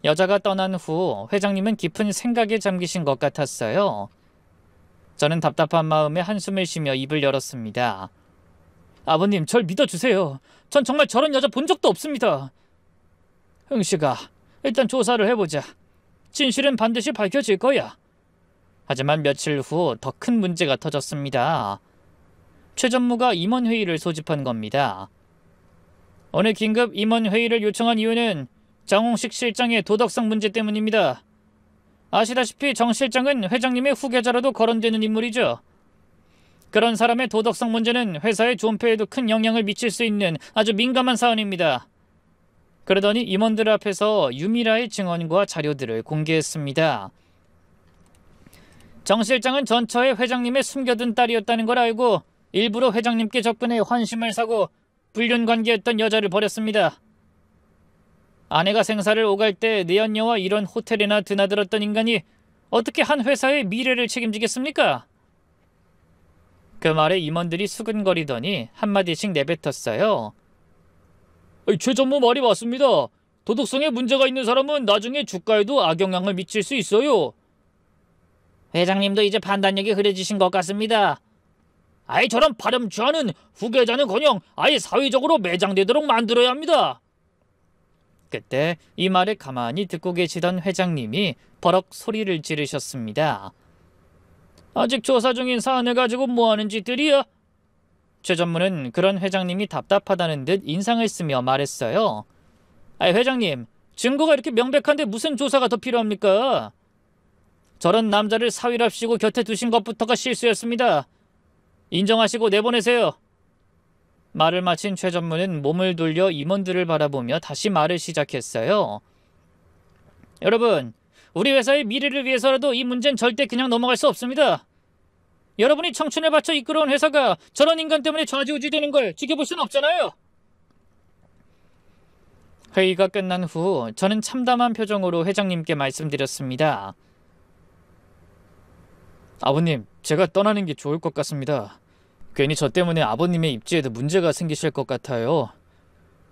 여자가 떠난 후 회장님은 깊은 생각에 잠기신 것 같았어요. 저는 답답한 마음에 한숨을 쉬며 입을 열었습니다. 아버님, 절 믿어주세요. 전 정말 저런 여자 본 적도 없습니다. 흥씨가 일단 조사를 해보자. 진실은 반드시 밝혀질 거야. 하지만 며칠 후 더 큰 문제가 터졌습니다. 최 전무가 임원회의를 소집한 겁니다. 오늘 긴급 임원회의를 요청한 이유는 정홍식 실장의 도덕성 문제 때문입니다. 아시다시피 정 실장은 회장님의 후계자로도 거론되는 인물이죠. 그런 사람의 도덕성 문제는 회사의 존폐에도 큰 영향을 미칠 수 있는 아주 민감한 사안입니다. 그러더니 임원들 앞에서 유미라의 증언과 자료들을 공개했습니다. 정 실장은 전처에 회장님의 숨겨둔 딸이었다는 걸 알고 일부러 회장님께 접근해 환심을 사고 불륜 관계였던 여자를 버렸습니다. 아내가 생사를 오갈 때 내연녀와 이런 호텔에나 드나들었던 인간이 어떻게 한 회사의 미래를 책임지겠습니까? 그 말에 임원들이 수근거리더니 한마디씩 내뱉었어요. 최 전무 말이 맞습니다. 도덕성에 문제가 있는 사람은 나중에 주가에도 악영향을 미칠 수 있어요. 회장님도 이제 판단력이 흐려지신 것 같습니다. 아예 저런 파렴치하는 후계자는커녕 아예 사회적으로 매장되도록 만들어야 합니다. 그때 이 말을 가만히 듣고 계시던 회장님이 버럭 소리를 지르셨습니다. 아직 조사 중인 사안을 가지고 뭐하는 짓들이야? 최 전무는 그런 회장님이 답답하다는 듯 인상을 쓰며 말했어요. 회장님, 증거가 이렇게 명백한데 무슨 조사가 더 필요합니까? 저런 남자를 사위랍시고 곁에 두신 것부터가 실수였습니다. 인정하시고 내보내세요. 말을 마친 최 전무는 몸을 돌려 임원들을 바라보며 다시 말을 시작했어요. 여러분, 우리 회사의 미래를 위해서라도 이 문제는 절대 그냥 넘어갈 수 없습니다. 여러분이 청춘을 바쳐 이끌어온 회사가 저런 인간 때문에 좌지우지 되는 걸 지켜볼 수는 없잖아요. 회의가 끝난 후 저는 참담한 표정으로 회장님께 말씀드렸습니다. 아버님, 제가 떠나는 게 좋을 것 같습니다. 괜히 저 때문에 아버님의 입지에도 문제가 생기실 것 같아요.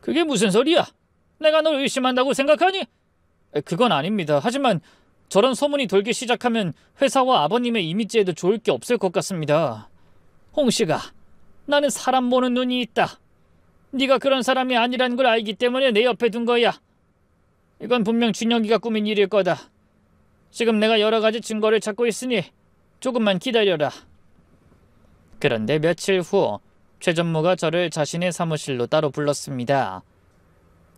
그게 무슨 소리야? 내가 널 의심한다고 생각하니? 그건 아닙니다. 하지만 저런 소문이 돌기 시작하면 회사와 아버님의 이미지에도 좋을 게 없을 것 같습니다. 홍씨가, 나는 사람 보는 눈이 있다. 네가 그런 사람이 아니라는 걸 알기 때문에 내 옆에 둔 거야. 이건 분명 준혁이가 꾸민 일일 거다. 지금 내가 여러 가지 증거를 찾고 있으니 조금만 기다려라. 그런데 며칠 후 최 전무가 저를 자신의 사무실로 따로 불렀습니다.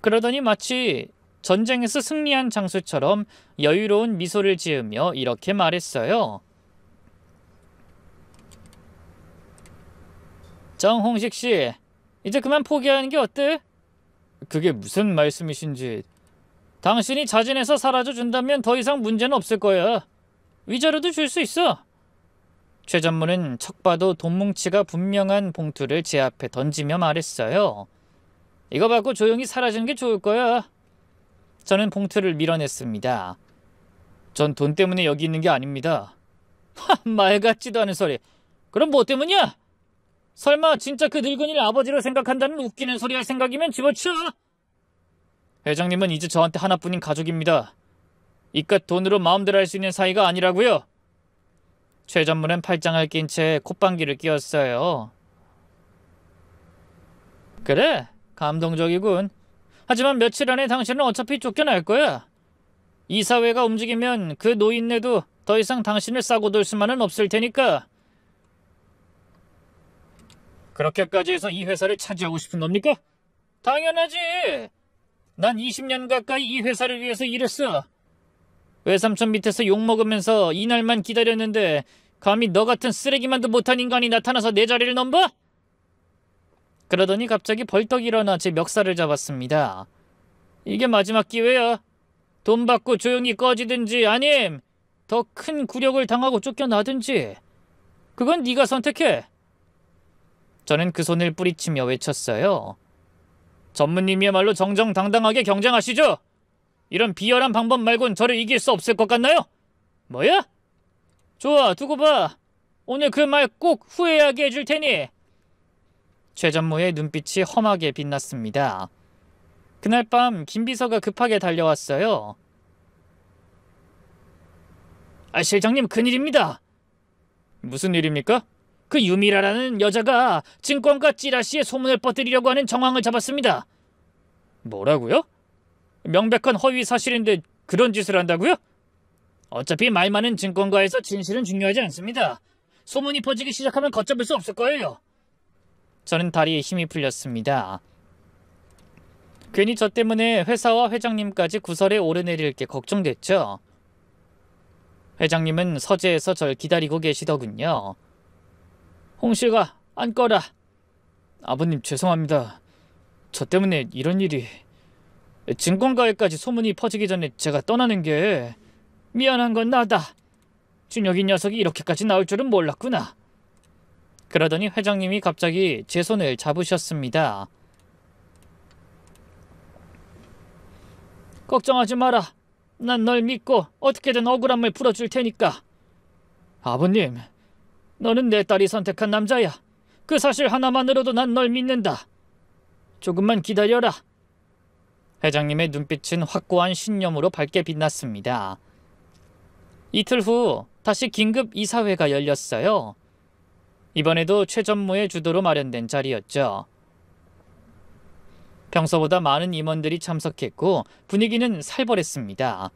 그러더니 마치 전쟁에서 승리한 장수처럼 여유로운 미소를 지으며 이렇게 말했어요. 정홍식 씨, 이제 그만 포기하는 게 어때? 그게 무슨 말씀이신지. 당신이 자진해서 사라져 준다면 더 이상 문제는 없을 거야. 위자료도 줄 수 있어. 최 전무는 척 봐도 돈 뭉치가 분명한 봉투를 제 앞에 던지며 말했어요. 이거 받고 조용히 사라지는 게 좋을 거야. 저는 봉투를 밀어냈습니다. 전 돈 때문에 여기 있는 게 아닙니다. 말 같지도 않은 소리. 그럼 뭐 때문이야? 설마 진짜 그 늙은이를 아버지로 생각한다는 웃기는 소리 할 생각이면 집어쳐. 회장님은 이제 저한테 하나뿐인 가족입니다. 이깟 돈으로 마음대로 할 수 있는 사이가 아니라고요. 최 전무는 팔짱을 낀 채 콧방귀를 뀌었어요. 그래, 감동적이군. 하지만 며칠 안에 당신은 어차피 쫓겨날 거야. 이 사회가 움직이면 그 노인네도 더 이상 당신을 싸고 돌 수만은 없을 테니까. 그렇게까지 해서 이 회사를 차지하고 싶은 겁니까? 당연하지. 난 20년 가까이 이 회사를 위해서 일했어. 외삼촌 밑에서 욕먹으면서 이날만 기다렸는데 감히 너 같은 쓰레기만도 못한 인간이 나타나서 내 자리를 넘봐? 그러더니 갑자기 벌떡 일어나 제 멱살을 잡았습니다. 이게 마지막 기회야. 돈 받고 조용히 꺼지든지 아님 더 큰 굴욕을 당하고 쫓겨나든지. 그건 네가 선택해. 저는 그 손을 뿌리치며 외쳤어요. 전무님이야말로 정정당당하게 경쟁하시죠. 이런 비열한 방법 말곤 저를 이길 수 없을 것 같나요? 뭐야? 좋아, 두고 봐. 오늘 그 말 꼭 후회하게 해줄 테니. 최 전무의 눈빛이 험하게 빛났습니다. 그날 밤 김 비서가 급하게 달려왔어요. 실장님, 큰일입니다. 무슨 일입니까? 그 유미라라는 여자가 증권가 찌라시에 소문을 퍼뜨리려고 하는 정황을 잡았습니다. 뭐라고요? 명백한 허위 사실인데 그런 짓을 한다고요? 어차피 말 많은 증권가에서 진실은 중요하지 않습니다. 소문이 퍼지기 시작하면 걷잡을 수 없을 거예요. 저는 다리에 힘이 풀렸습니다. 괜히 저 때문에 회사와 회장님까지 구설에 오르내릴 게 걱정됐죠. 회장님은 서재에서 절 기다리고 계시더군요. 홍실가, 앉거라. 아버님, 죄송합니다. 저 때문에 이런 일이... 증권가에까지 소문이 퍼지기 전에 제가 떠나는 게... 미안한 건 나다. 준혁이 녀석이 이렇게까지 나올 줄은 몰랐구나. 그러더니 회장님이 갑자기 제 손을 잡으셨습니다. 걱정하지 마라. 난 널 믿고 어떻게든 억울함을 풀어줄 테니까. 아버님, 너는 내 딸이 선택한 남자야. 그 사실 하나만으로도 난 널 믿는다. 조금만 기다려라. 회장님의 눈빛은 확고한 신념으로 밝게 빛났습니다. 이틀 후 다시 긴급 이사회가 열렸어요. 이번에도 최 전무의 주도로 마련된 자리였죠. 평소보다 많은 임원들이 참석했고 분위기는 살벌했습니다.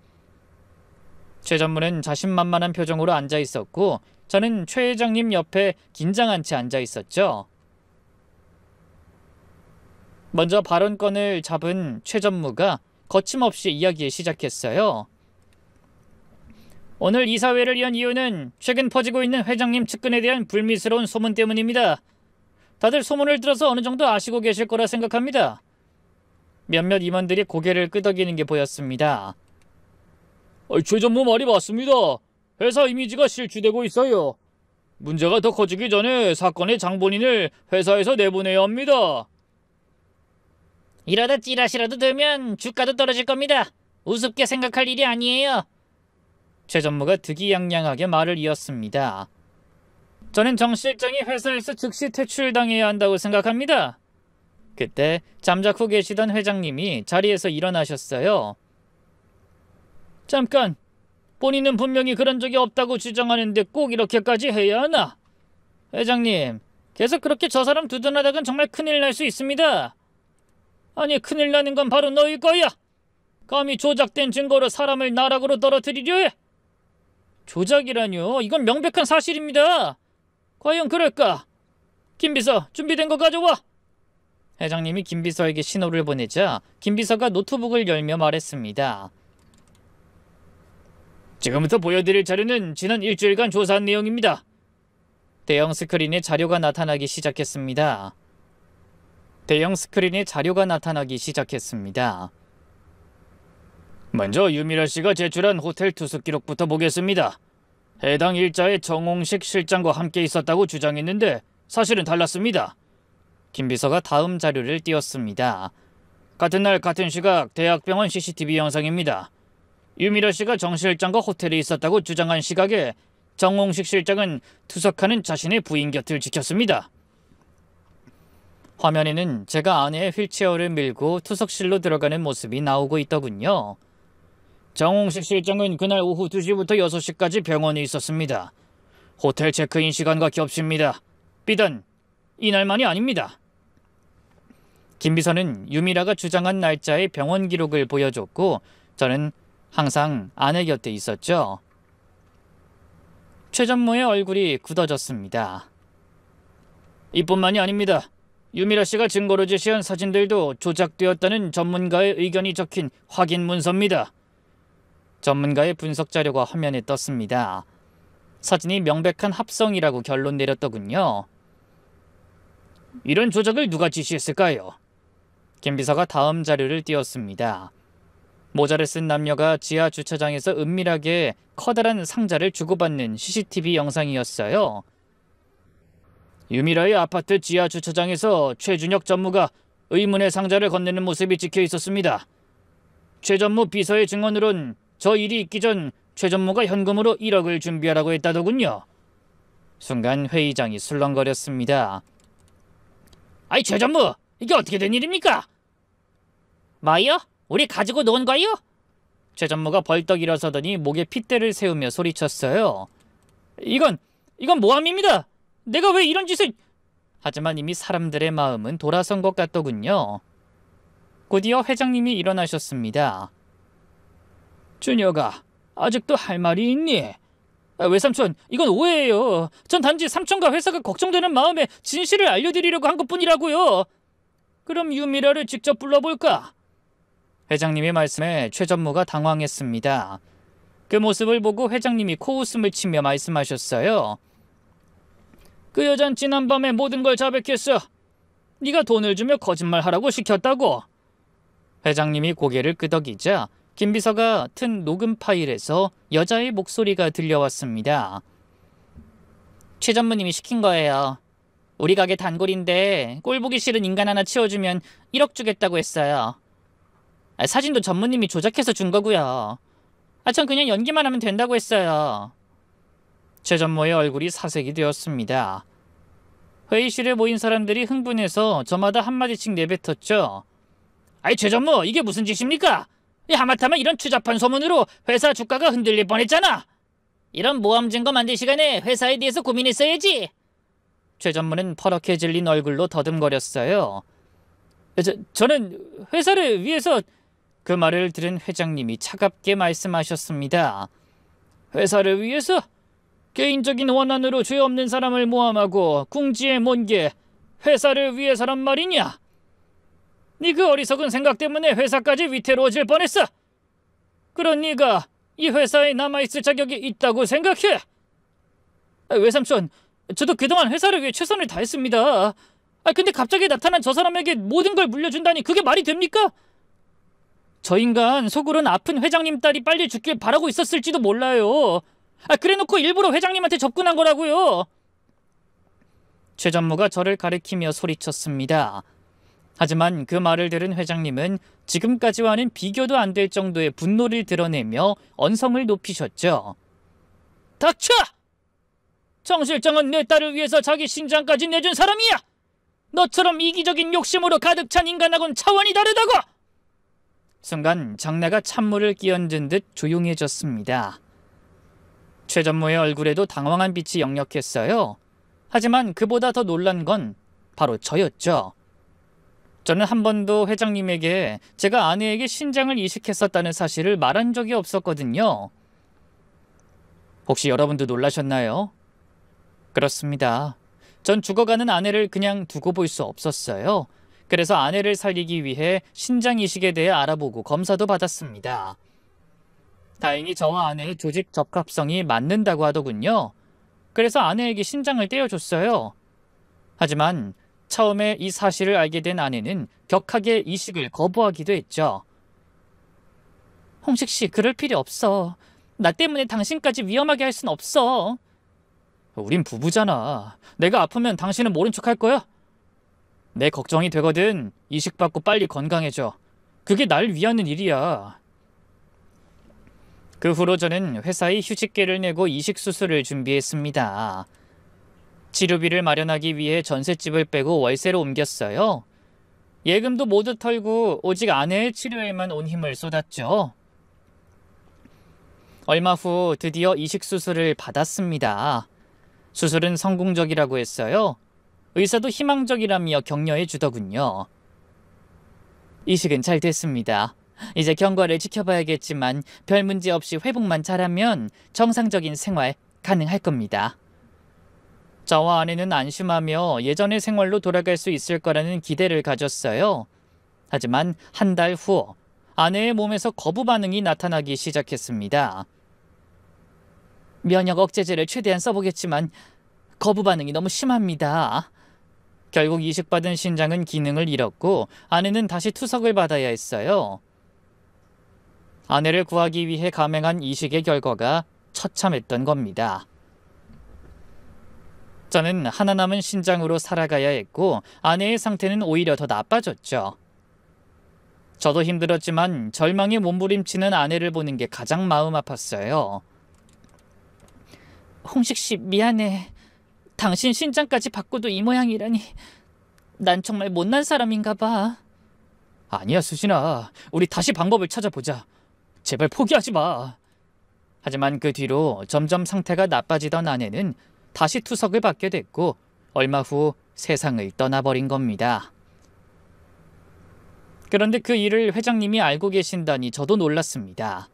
최 전무는 자신만만한 표정으로 앉아 있었고 저는 최 회장님 옆에 긴장한 채 앉아 있었죠. 먼저 발언권을 잡은 최 전무가 거침없이 이야기 시작했어요. 오늘 이사회를 연 이유는 최근 퍼지고 있는 회장님 측근에 대한 불미스러운 소문 때문입니다. 다들 소문을 들어서 어느 정도 아시고 계실 거라 생각합니다. 몇몇 임원들이 고개를 끄덕이는 게 보였습니다. 최 전무 말이 맞습니다. 회사 이미지가 실추되고 있어요. 문제가 더 커지기 전에 사건의 장본인을 회사에서 내보내야 합니다. 이러다 찌라시라도 되면 주가도 떨어질 겁니다. 우습게 생각할 일이 아니에요. 최 전무가 득이양양하게 말을 이었습니다. 저는 정 실장이 회사에서 즉시 퇴출당해야 한다고 생각합니다. 그때 잠자코 계시던 회장님이 자리에서 일어나셨어요. 잠깐, 본인은 분명히 그런 적이 없다고 주장하는데 꼭 이렇게까지 해야 하나? 회장님, 계속 그렇게 저 사람 두둔하다간 정말 큰일 날 수 있습니다. 아니, 큰일 나는 건 바로 너일 거야. 감히 조작된 증거로 사람을 나락으로 떨어뜨리려 해. 조작이라뇨? 이건 명백한 사실입니다. 과연 그럴까? 김비서, 준비된 거 가져와. 회장님이 김비서에게 신호를 보내자 김비서가 노트북을 열며 말했습니다. 지금부터 보여드릴 자료는 지난 일주일간 조사한 내용입니다. 대형 스크린에 자료가 나타나기 시작했습니다. 먼저 유미라 씨가 제출한 호텔 투숙 기록부터 보겠습니다. 해당 일자에 정홍식 실장과 함께 있었다고 주장했는데 사실은 달랐습니다. 김비서가 다음 자료를 띄웠습니다. 같은 날 같은 시각 대학병원 CCTV 영상입니다. 유미라 씨가 정 실장과 호텔에 있었다고 주장한 시각에 정홍식 실장은 투석하는 자신의 부인 곁을 지켰습니다. 화면에는 제가 아내의 휠체어를 밀고 투석실로 들어가는 모습이 나오고 있더군요. 정홍식 실장은 그날 오후 2시부터 6시까지 병원에 있었습니다. 호텔 체크인 시간과 겹칩니다. 비단 이날만이 아닙니다. 김비서는 유미라가 주장한 날짜의 병원 기록을 보여줬고 저는 항상 아내 곁에 있었죠. 최 전무의 얼굴이 굳어졌습니다. 이뿐만이 아닙니다. 유미라 씨가 증거로 제시한 사진들도 조작되었다는 전문가의 의견이 적힌 확인 문서입니다. 전문가의 분석 자료가 화면에 떴습니다. 사진이 명백한 합성이라고 결론 내렸더군요. 이런 조작을 누가 지시했을까요? 김비서가 다음 자료를 띄웠습니다. 모자를 쓴 남녀가 지하 주차장에서 은밀하게 커다란 상자를 주고받는 CCTV 영상이었어요. 유미라의 아파트 지하 주차장에서 최준혁 전무가 의문의 상자를 건네는 모습이 찍혀 있었습니다. 최 전무 비서의 증언으론 저 일이 있기 전 최 전무가 현금으로 1억을 준비하라고 했다더군요. 순간 회의장이 술렁거렸습니다. 아이 최 전무, 이게 어떻게 된 일입니까? 뭐요? 우리 가지고 논 거요? 최 전무가 벌떡 일어서더니 목에 핏대를 세우며 소리쳤어요. 이건 모함입니다. 내가 왜 이런 짓을... 하지만 이미 사람들의 마음은 돌아선 것 같더군요. 곧이어 회장님이 일어나셨습니다. 준혁아, 아직도 할 말이 있니? 외삼촌, 이건 오해예요. 전 단지 삼촌과 회사가 걱정되는 마음에 진실을 알려드리려고 한 것뿐이라고요. 그럼 유미라를 직접 불러볼까? 회장님의 말씀에 최 전무가 당황했습니다. 그 모습을 보고 회장님이 코웃음을 치며 말씀하셨어요. 그 여잔 지난밤에 모든 걸 자백했어. 네가 돈을 주며 거짓말하라고 시켰다고. 회장님이 고개를 끄덕이자 김비서가 튼 녹음 파일에서 여자의 목소리가 들려왔습니다. 최 전무님이 시킨 거예요. 우리 가게 단골인데 꼴보기 싫은 인간 하나 치워주면 1억 주겠다고 했어요. 사진도 전무님이 조작해서 준 거고요. 전 그냥 연기만 하면 된다고 했어요. 최 전무의 얼굴이 사색이 되었습니다. 회의실에 모인 사람들이 흥분해서 저마다 한마디씩 내뱉었죠. 최 전무, 이게 무슨 짓입니까? 하마터면 이런 추잡한 소문으로 회사 주가가 흔들릴 뻔했잖아. 이런 모함 증거 만들 시간에 회사에 대해서 고민했어야지. 최 전무는 퍼렇게 질린 얼굴로 더듬거렸어요. 저는 회사를 위해서... 그 말을 들은 회장님이 차갑게 말씀하셨습니다. 회사를 위해서? 개인적인 원한으로 죄 없는 사람을 모함하고 궁지에 먼 게 회사를 위해서란 말이냐? 네 그 어리석은 생각 때문에 회사까지 위태로워질 뻔했어. 그런 네가 이 회사에 남아있을 자격이 있다고 생각해? 외삼촌, 저도 그동안 회사를 위해 최선을 다했습니다. 근데 갑자기 나타난 저 사람에게 모든 걸 물려준다니 그게 말이 됩니까? 저 인간 속으론 아픈 회장님 딸이 빨리 죽길 바라고 있었을지도 몰라요. 그래놓고 일부러 회장님한테 접근한 거라고요. 최 전무가 저를 가리키며 소리쳤습니다. 하지만 그 말을 들은 회장님은 지금까지와는 비교도 안 될 정도의 분노를 드러내며 언성을 높이셨죠. 닥쳐! 정 실장은 내 딸을 위해서 자기 신장까지 내준 사람이야! 너처럼 이기적인 욕심으로 가득 찬 인간하고는 차원이 다르다고! 순간 장내가 찬물을 끼얹은 듯 조용해졌습니다. 최 전무의 얼굴에도 당황한 빛이 역력했어요. 하지만 그보다 더 놀란 건 바로 저였죠. 저는 한 번도 회장님에게 제가 아내에게 신장을 이식했었다는 사실을 말한 적이 없었거든요. 혹시 여러분도 놀라셨나요? 그렇습니다. 전 죽어가는 아내를 그냥 두고 볼 수 없었어요. 그래서 아내를 살리기 위해 신장 이식에 대해 알아보고 검사도 받았습니다. 다행히 저와 아내의 조직 적합성이 맞는다고 하더군요. 그래서 아내에게 신장을 떼어줬어요. 하지만 처음에 이 사실을 알게 된 아내는 격하게 이식을 거부하기도 했죠. 홍식 씨, 그럴 필요 없어. 나 때문에 당신까지 위험하게 할 순 없어. 우린 부부잖아. 내가 아프면 당신은 모른 척 할 거야? 내 걱정이 되거든. 이식받고 빨리 건강해져. 그게 날 위하는 일이야. 그 후로 저는 회사에 휴직계를 내고 이식 수술을 준비했습니다. 치료비를 마련하기 위해 전셋집을 빼고 월세로 옮겼어요. 예금도 모두 털고 오직 아내의 치료에만 온 힘을 쏟았죠. 얼마 후 드디어 이식 수술을 받았습니다. 수술은 성공적이라고 했어요. 의사도 희망적이라며 격려해 주더군요. 이식은 잘 됐습니다. 이제 경과를 지켜봐야겠지만 별 문제 없이 회복만 잘하면 정상적인 생활 가능할 겁니다. 저와 아내는 안심하며 예전의 생활로 돌아갈 수 있을 거라는 기대를 가졌어요. 하지만 한 달 후 아내의 몸에서 거부 반응이 나타나기 시작했습니다. 면역 억제제를 최대한 써보겠지만 거부 반응이 너무 심합니다. 결국 이식받은 신장은 기능을 잃었고 아내는 다시 투석을 받아야 했어요. 아내를 구하기 위해 감행한 이식의 결과가 처참했던 겁니다. 저는 하나 남은 신장으로 살아가야 했고 아내의 상태는 오히려 더 나빠졌죠. 저도 힘들었지만 절망에 몸부림치는 아내를 보는 게 가장 마음 아팠어요. 홍식 씨, 미안해. 당신 신장까지 바꿔도 이 모양이라니. 난 정말 못난 사람인가 봐. 아니야, 수진아. 우리 다시 방법을 찾아보자. 제발 포기하지 마. 하지만 그 뒤로 점점 상태가 나빠지던 아내는 다시 투석을 받게 됐고 얼마 후 세상을 떠나버린 겁니다. 그런데 그 일을 회장님이 알고 계신다니 저도 놀랐습니다.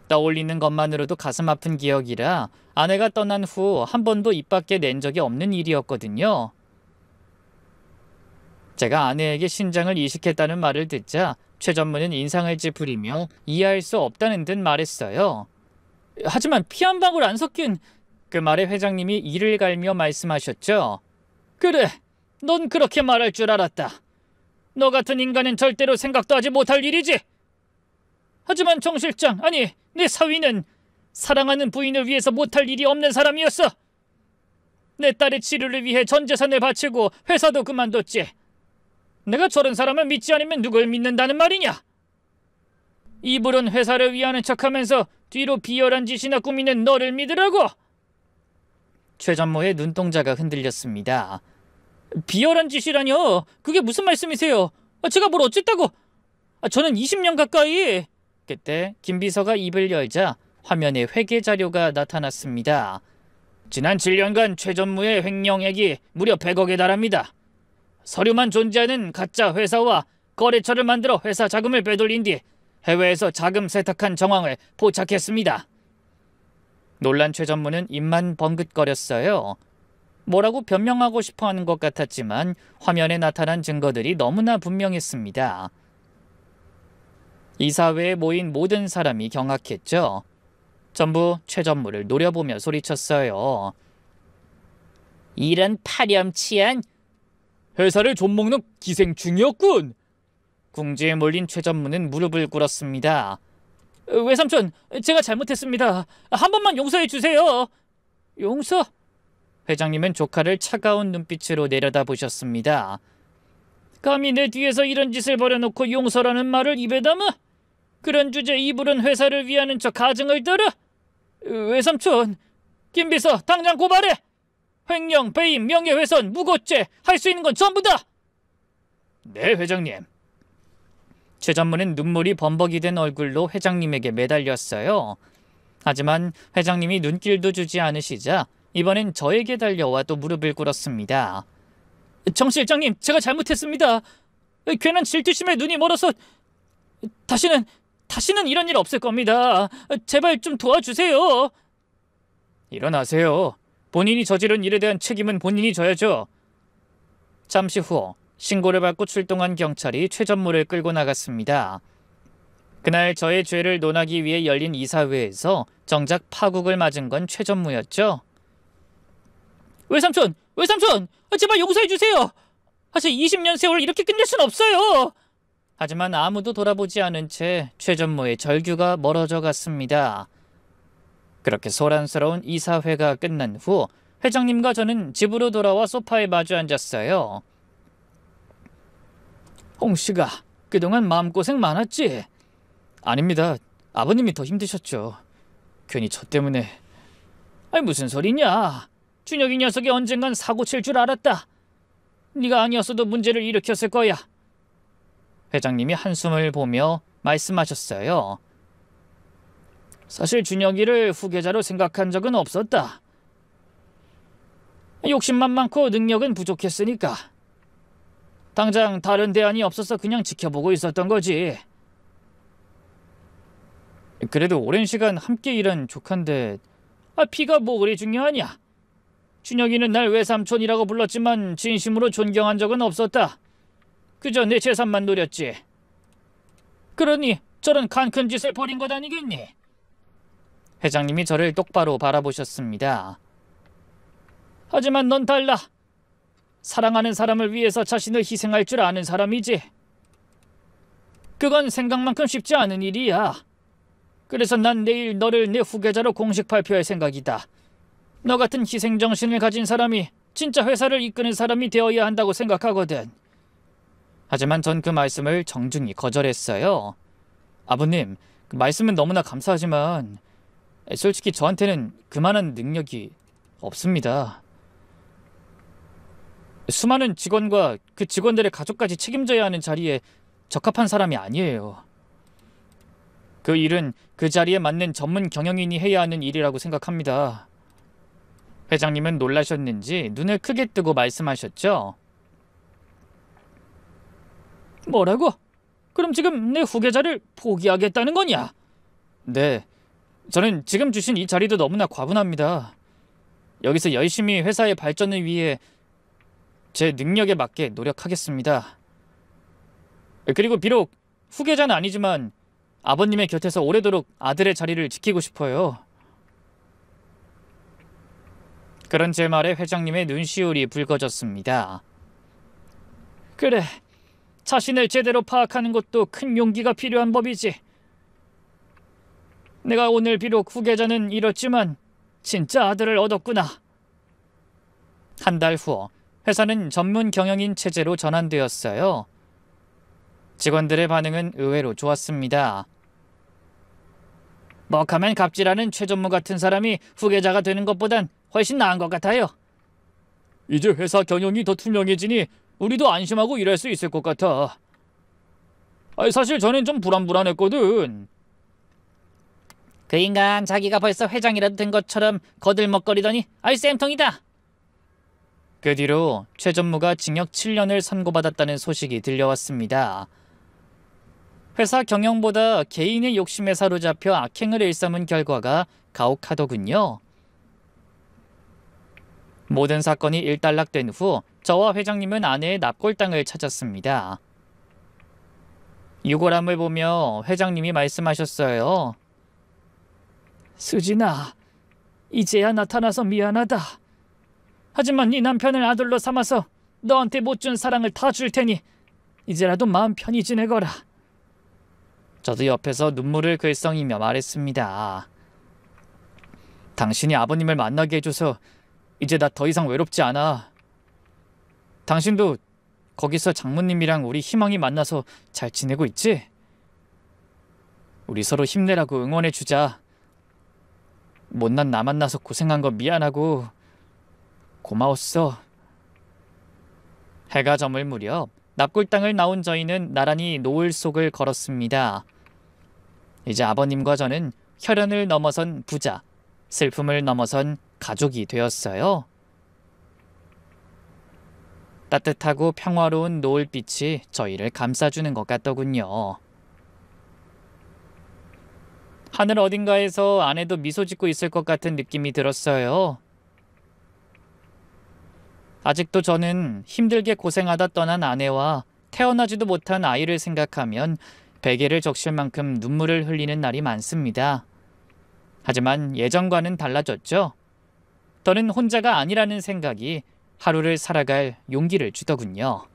떠올리는 것만으로도 가슴 아픈 기억이라 아내가 떠난 후 한 번도 입 밖에 낸 적이 없는 일이었거든요. 제가 아내에게 신장을 이식했다는 말을 듣자 최 전무는 인상을 찌푸리며 이해할 수 없다는 듯 말했어요. 하지만 피 한 방울 안 섞인... 그 말에 회장님이 이를 갈며 말씀하셨죠. 그래, 넌 그렇게 말할 줄 알았다. 너 같은 인간은 절대로 생각도 하지 못할 일이지. 하지만 정 실장, 아니 내 사위는 사랑하는 부인을 위해서 못할 일이 없는 사람이었어. 내 딸의 치료를 위해 전 재산을 바치고 회사도 그만뒀지. 내가 저런 사람을 믿지 않으면 누굴 믿는다는 말이냐? 이불은 회사를 위하는 척하면서 뒤로 비열한 짓이나 꾸미는 너를 믿으라고? 최 전무의 눈동자가 흔들렸습니다. 비열한 짓이라뇨? 그게 무슨 말씀이세요? 제가 뭘 어쨌다고? 저는 20년 가까이... 그때 김 비서가 입을 열자 화면에 회계 자료가 나타났습니다. 지난 7년간 최 전무의 횡령액이 무려 100억에 달합니다. 서류만 존재하는 가짜 회사와 거래처를 만들어 회사 자금을 빼돌린 뒤 해외에서 자금 세탁한 정황을 포착했습니다. 놀란 최 전무는 입만 번긋거렸어요. 뭐라고 변명하고 싶어하는 것 같았지만 화면에 나타난 증거들이 너무나 분명했습니다. 이사회에 모인 모든 사람이 경악했죠. 전부 최 전무를 노려보며 소리쳤어요. 이런 파렴치한... 회사를 좀먹는 기생충이었군. 궁지에 몰린 최 전무는 무릎을 꿇었습니다. 외삼촌, 제가 잘못했습니다. 한 번만 용서해 주세요. 용서? 회장님은 조카를 차가운 눈빛으로 내려다보셨습니다. 감히 내 뒤에서 이런 짓을 벌여놓고 용서라는 말을 입에 담아? 그런 주제 이불은 회사를 위하는 척 가증을 떨어? 외삼촌, 김 비서 당장 고발해! 횡령, 배임, 명예훼손, 무고죄 할 수 있는 건 전부 다! 네, 회장님. 최 전무는 눈물이 범벅이 된 얼굴로 회장님에게 매달렸어요. 하지만 회장님이 눈길도 주지 않으시자 이번엔 저에게 달려와 또 무릎을 꿇었습니다. 정 실장님, 제가 잘못했습니다. 괜한 질투심에 눈이 멀어서 다시는 이런 일 없을 겁니다. 제발 좀 도와주세요. 일어나세요. 본인이 저지른 일에 대한 책임은 본인이 져야죠. 잠시 후 신고를 받고 출동한 경찰이 최 전무를 끌고 나갔습니다. 그날 저의 죄를 논하기 위해 열린 이사회에서 정작 파국을 맞은 건 최 전무였죠. 외삼촌! 제발 용서해 주세요. 사실 20년 세월 이렇게 끝낼 순 없어요. 하지만 아무도 돌아보지 않은 채 최 전무의 절규가 멀어져 갔습니다. 그렇게 소란스러운 이사회가 끝난 후 회장님과 저는 집으로 돌아와 소파에 마주 앉았어요. 홍 씨가 그동안 마음고생 많았지? 아닙니다. 아버님이 더 힘드셨죠. 괜히 저 때문에. 아니 무슨 소리냐? 준혁이 녀석이 언젠간 사고 칠 줄 알았다. 네가 아니었어도 문제를 일으켰을 거야. 회장님이 한숨을 보며 말씀하셨어요. 사실 준혁이를 후계자로 생각한 적은 없었다. 욕심만 많고 능력은 부족했으니까. 당장 다른 대안이 없어서 그냥 지켜보고 있었던 거지. 그래도 오랜 시간 함께 일한 조카인데 피가 뭐 그리 중요하냐? 준혁이는 날 외삼촌이라고 불렀지만 진심으로 존경한 적은 없었다. 그저 내 재산만 노렸지. 그러니 저런 간 큰 짓을 벌인 것 아니겠니? 회장님이 저를 똑바로 바라보셨습니다. 하지만 넌 달라. 사랑하는 사람을 위해서 자신을 희생할 줄 아는 사람이지. 그건 생각만큼 쉽지 않은 일이야. 그래서 난 내일 너를 내 후계자로 공식 발표할 생각이다. 너 같은 희생정신을 가진 사람이 진짜 회사를 이끄는 사람이 되어야 한다고 생각하거든. 하지만 전 그 말씀을 정중히 거절했어요. 아버님, 그 말씀은 너무나 감사하지만 솔직히 저한테는 그만한 능력이 없습니다. 수많은 직원과 그 직원들의 가족까지 책임져야 하는 자리에 적합한 사람이 아니에요. 그 일은 그 자리에 맞는 전문 경영인이 해야 하는 일이라고 생각합니다. 회장님은 놀라셨는지 눈을 크게 뜨고 말씀하셨죠. 뭐라고? 그럼 지금 내 후계자를 포기하겠다는 거냐? 네, 저는 지금 주신 이 자리도 너무나 과분합니다. 여기서 열심히 회사의 발전을 위해 제 능력에 맞게 노력하겠습니다. 그리고 비록 후계자는 아니지만 아버님의 곁에서 오래도록 아들의 자리를 지키고 싶어요. 그런 제 말에 회장님의 눈시울이 붉어졌습니다. 그래, 자신을 제대로 파악하는 것도 큰 용기가 필요한 법이지. 내가 오늘 비록 후계자는 잃었지만 진짜 아들을 얻었구나. 한 달 후 회사는 전문 경영인 체제로 전환되었어요. 직원들의 반응은 의외로 좋았습니다. 먹하면 갑질하는 최전무 같은 사람이 후계자가 되는 것보단 훨씬 나은 것 같아요. 이제 회사 경영이 더 투명해지니 우리도 안심하고 일할 수 있을 것 같아. 사실 저는 좀 불안했거든. 그 인간 자기가 벌써 회장이라도 된 것처럼 거들먹거리더니 쌤통이다. 그 뒤로 최 전무가 징역 7년을 선고받았다는 소식이 들려왔습니다. 회사 경영보다 개인의 욕심에 사로잡혀 악행을 일삼은 결과가 가혹하더군요. 모든 사건이 일단락된 후 저와 회장님은 아내의 납골당을 찾았습니다. 유골함을 보며 회장님이 말씀하셨어요. 수진아, 이제야 나타나서 미안하다. 하지만 네 남편을 아들로 삼아서 너한테 못 준 사랑을 다 줄 테니 이제라도 마음 편히 지내거라. 저도 옆에서 눈물을 글썽이며 말했습니다. 당신이 아버님을 만나게 해줘서 이제 나 더 이상 외롭지 않아. 당신도 거기서 장모님이랑 우리 희망이 만나서 잘 지내고 있지? 우리 서로 힘내라고 응원해주자. 못난 나 만나서 고생한 거 미안하고 고마웠어. 해가 저물 무렵 납골당을 나온 저희는 나란히 노을 속을 걸었습니다. 이제 아버님과 저는 혈연을 넘어선 부자, 슬픔을 넘어선 가족이 되었어요. 따뜻하고 평화로운 노을빛이 저희를 감싸주는 것 같더군요. 하늘 어딘가에서 아내도 미소 짓고 있을 것 같은 느낌이 들었어요. 아직도 저는 힘들게 고생하다 떠난 아내와 태어나지도 못한 아이를 생각하면 베개를 적실 만큼 눈물을 흘리는 날이 많습니다. 하지만 예전과는 달라졌죠. 저는 혼자가 아니라는 생각이 하루를 살아갈 용기를 주더군요.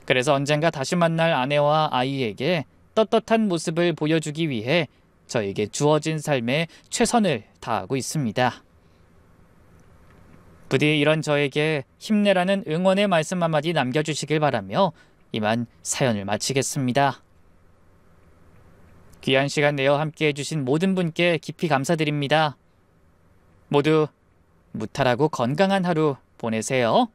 그래서 언젠가 다시 만날 아내와 아이에게 떳떳한 모습을 보여주기 위해 저에게 주어진 삶에 최선을 다하고 있습니다. 부디 이런 저에게 힘내라는 응원의 말씀 한마디 남겨주시길 바라며 이만 사연을 마치겠습니다. 귀한 시간 내어 함께해 주신 모든 분께 깊이 감사드립니다. 모두 무탈하고 건강한 하루 보내세요.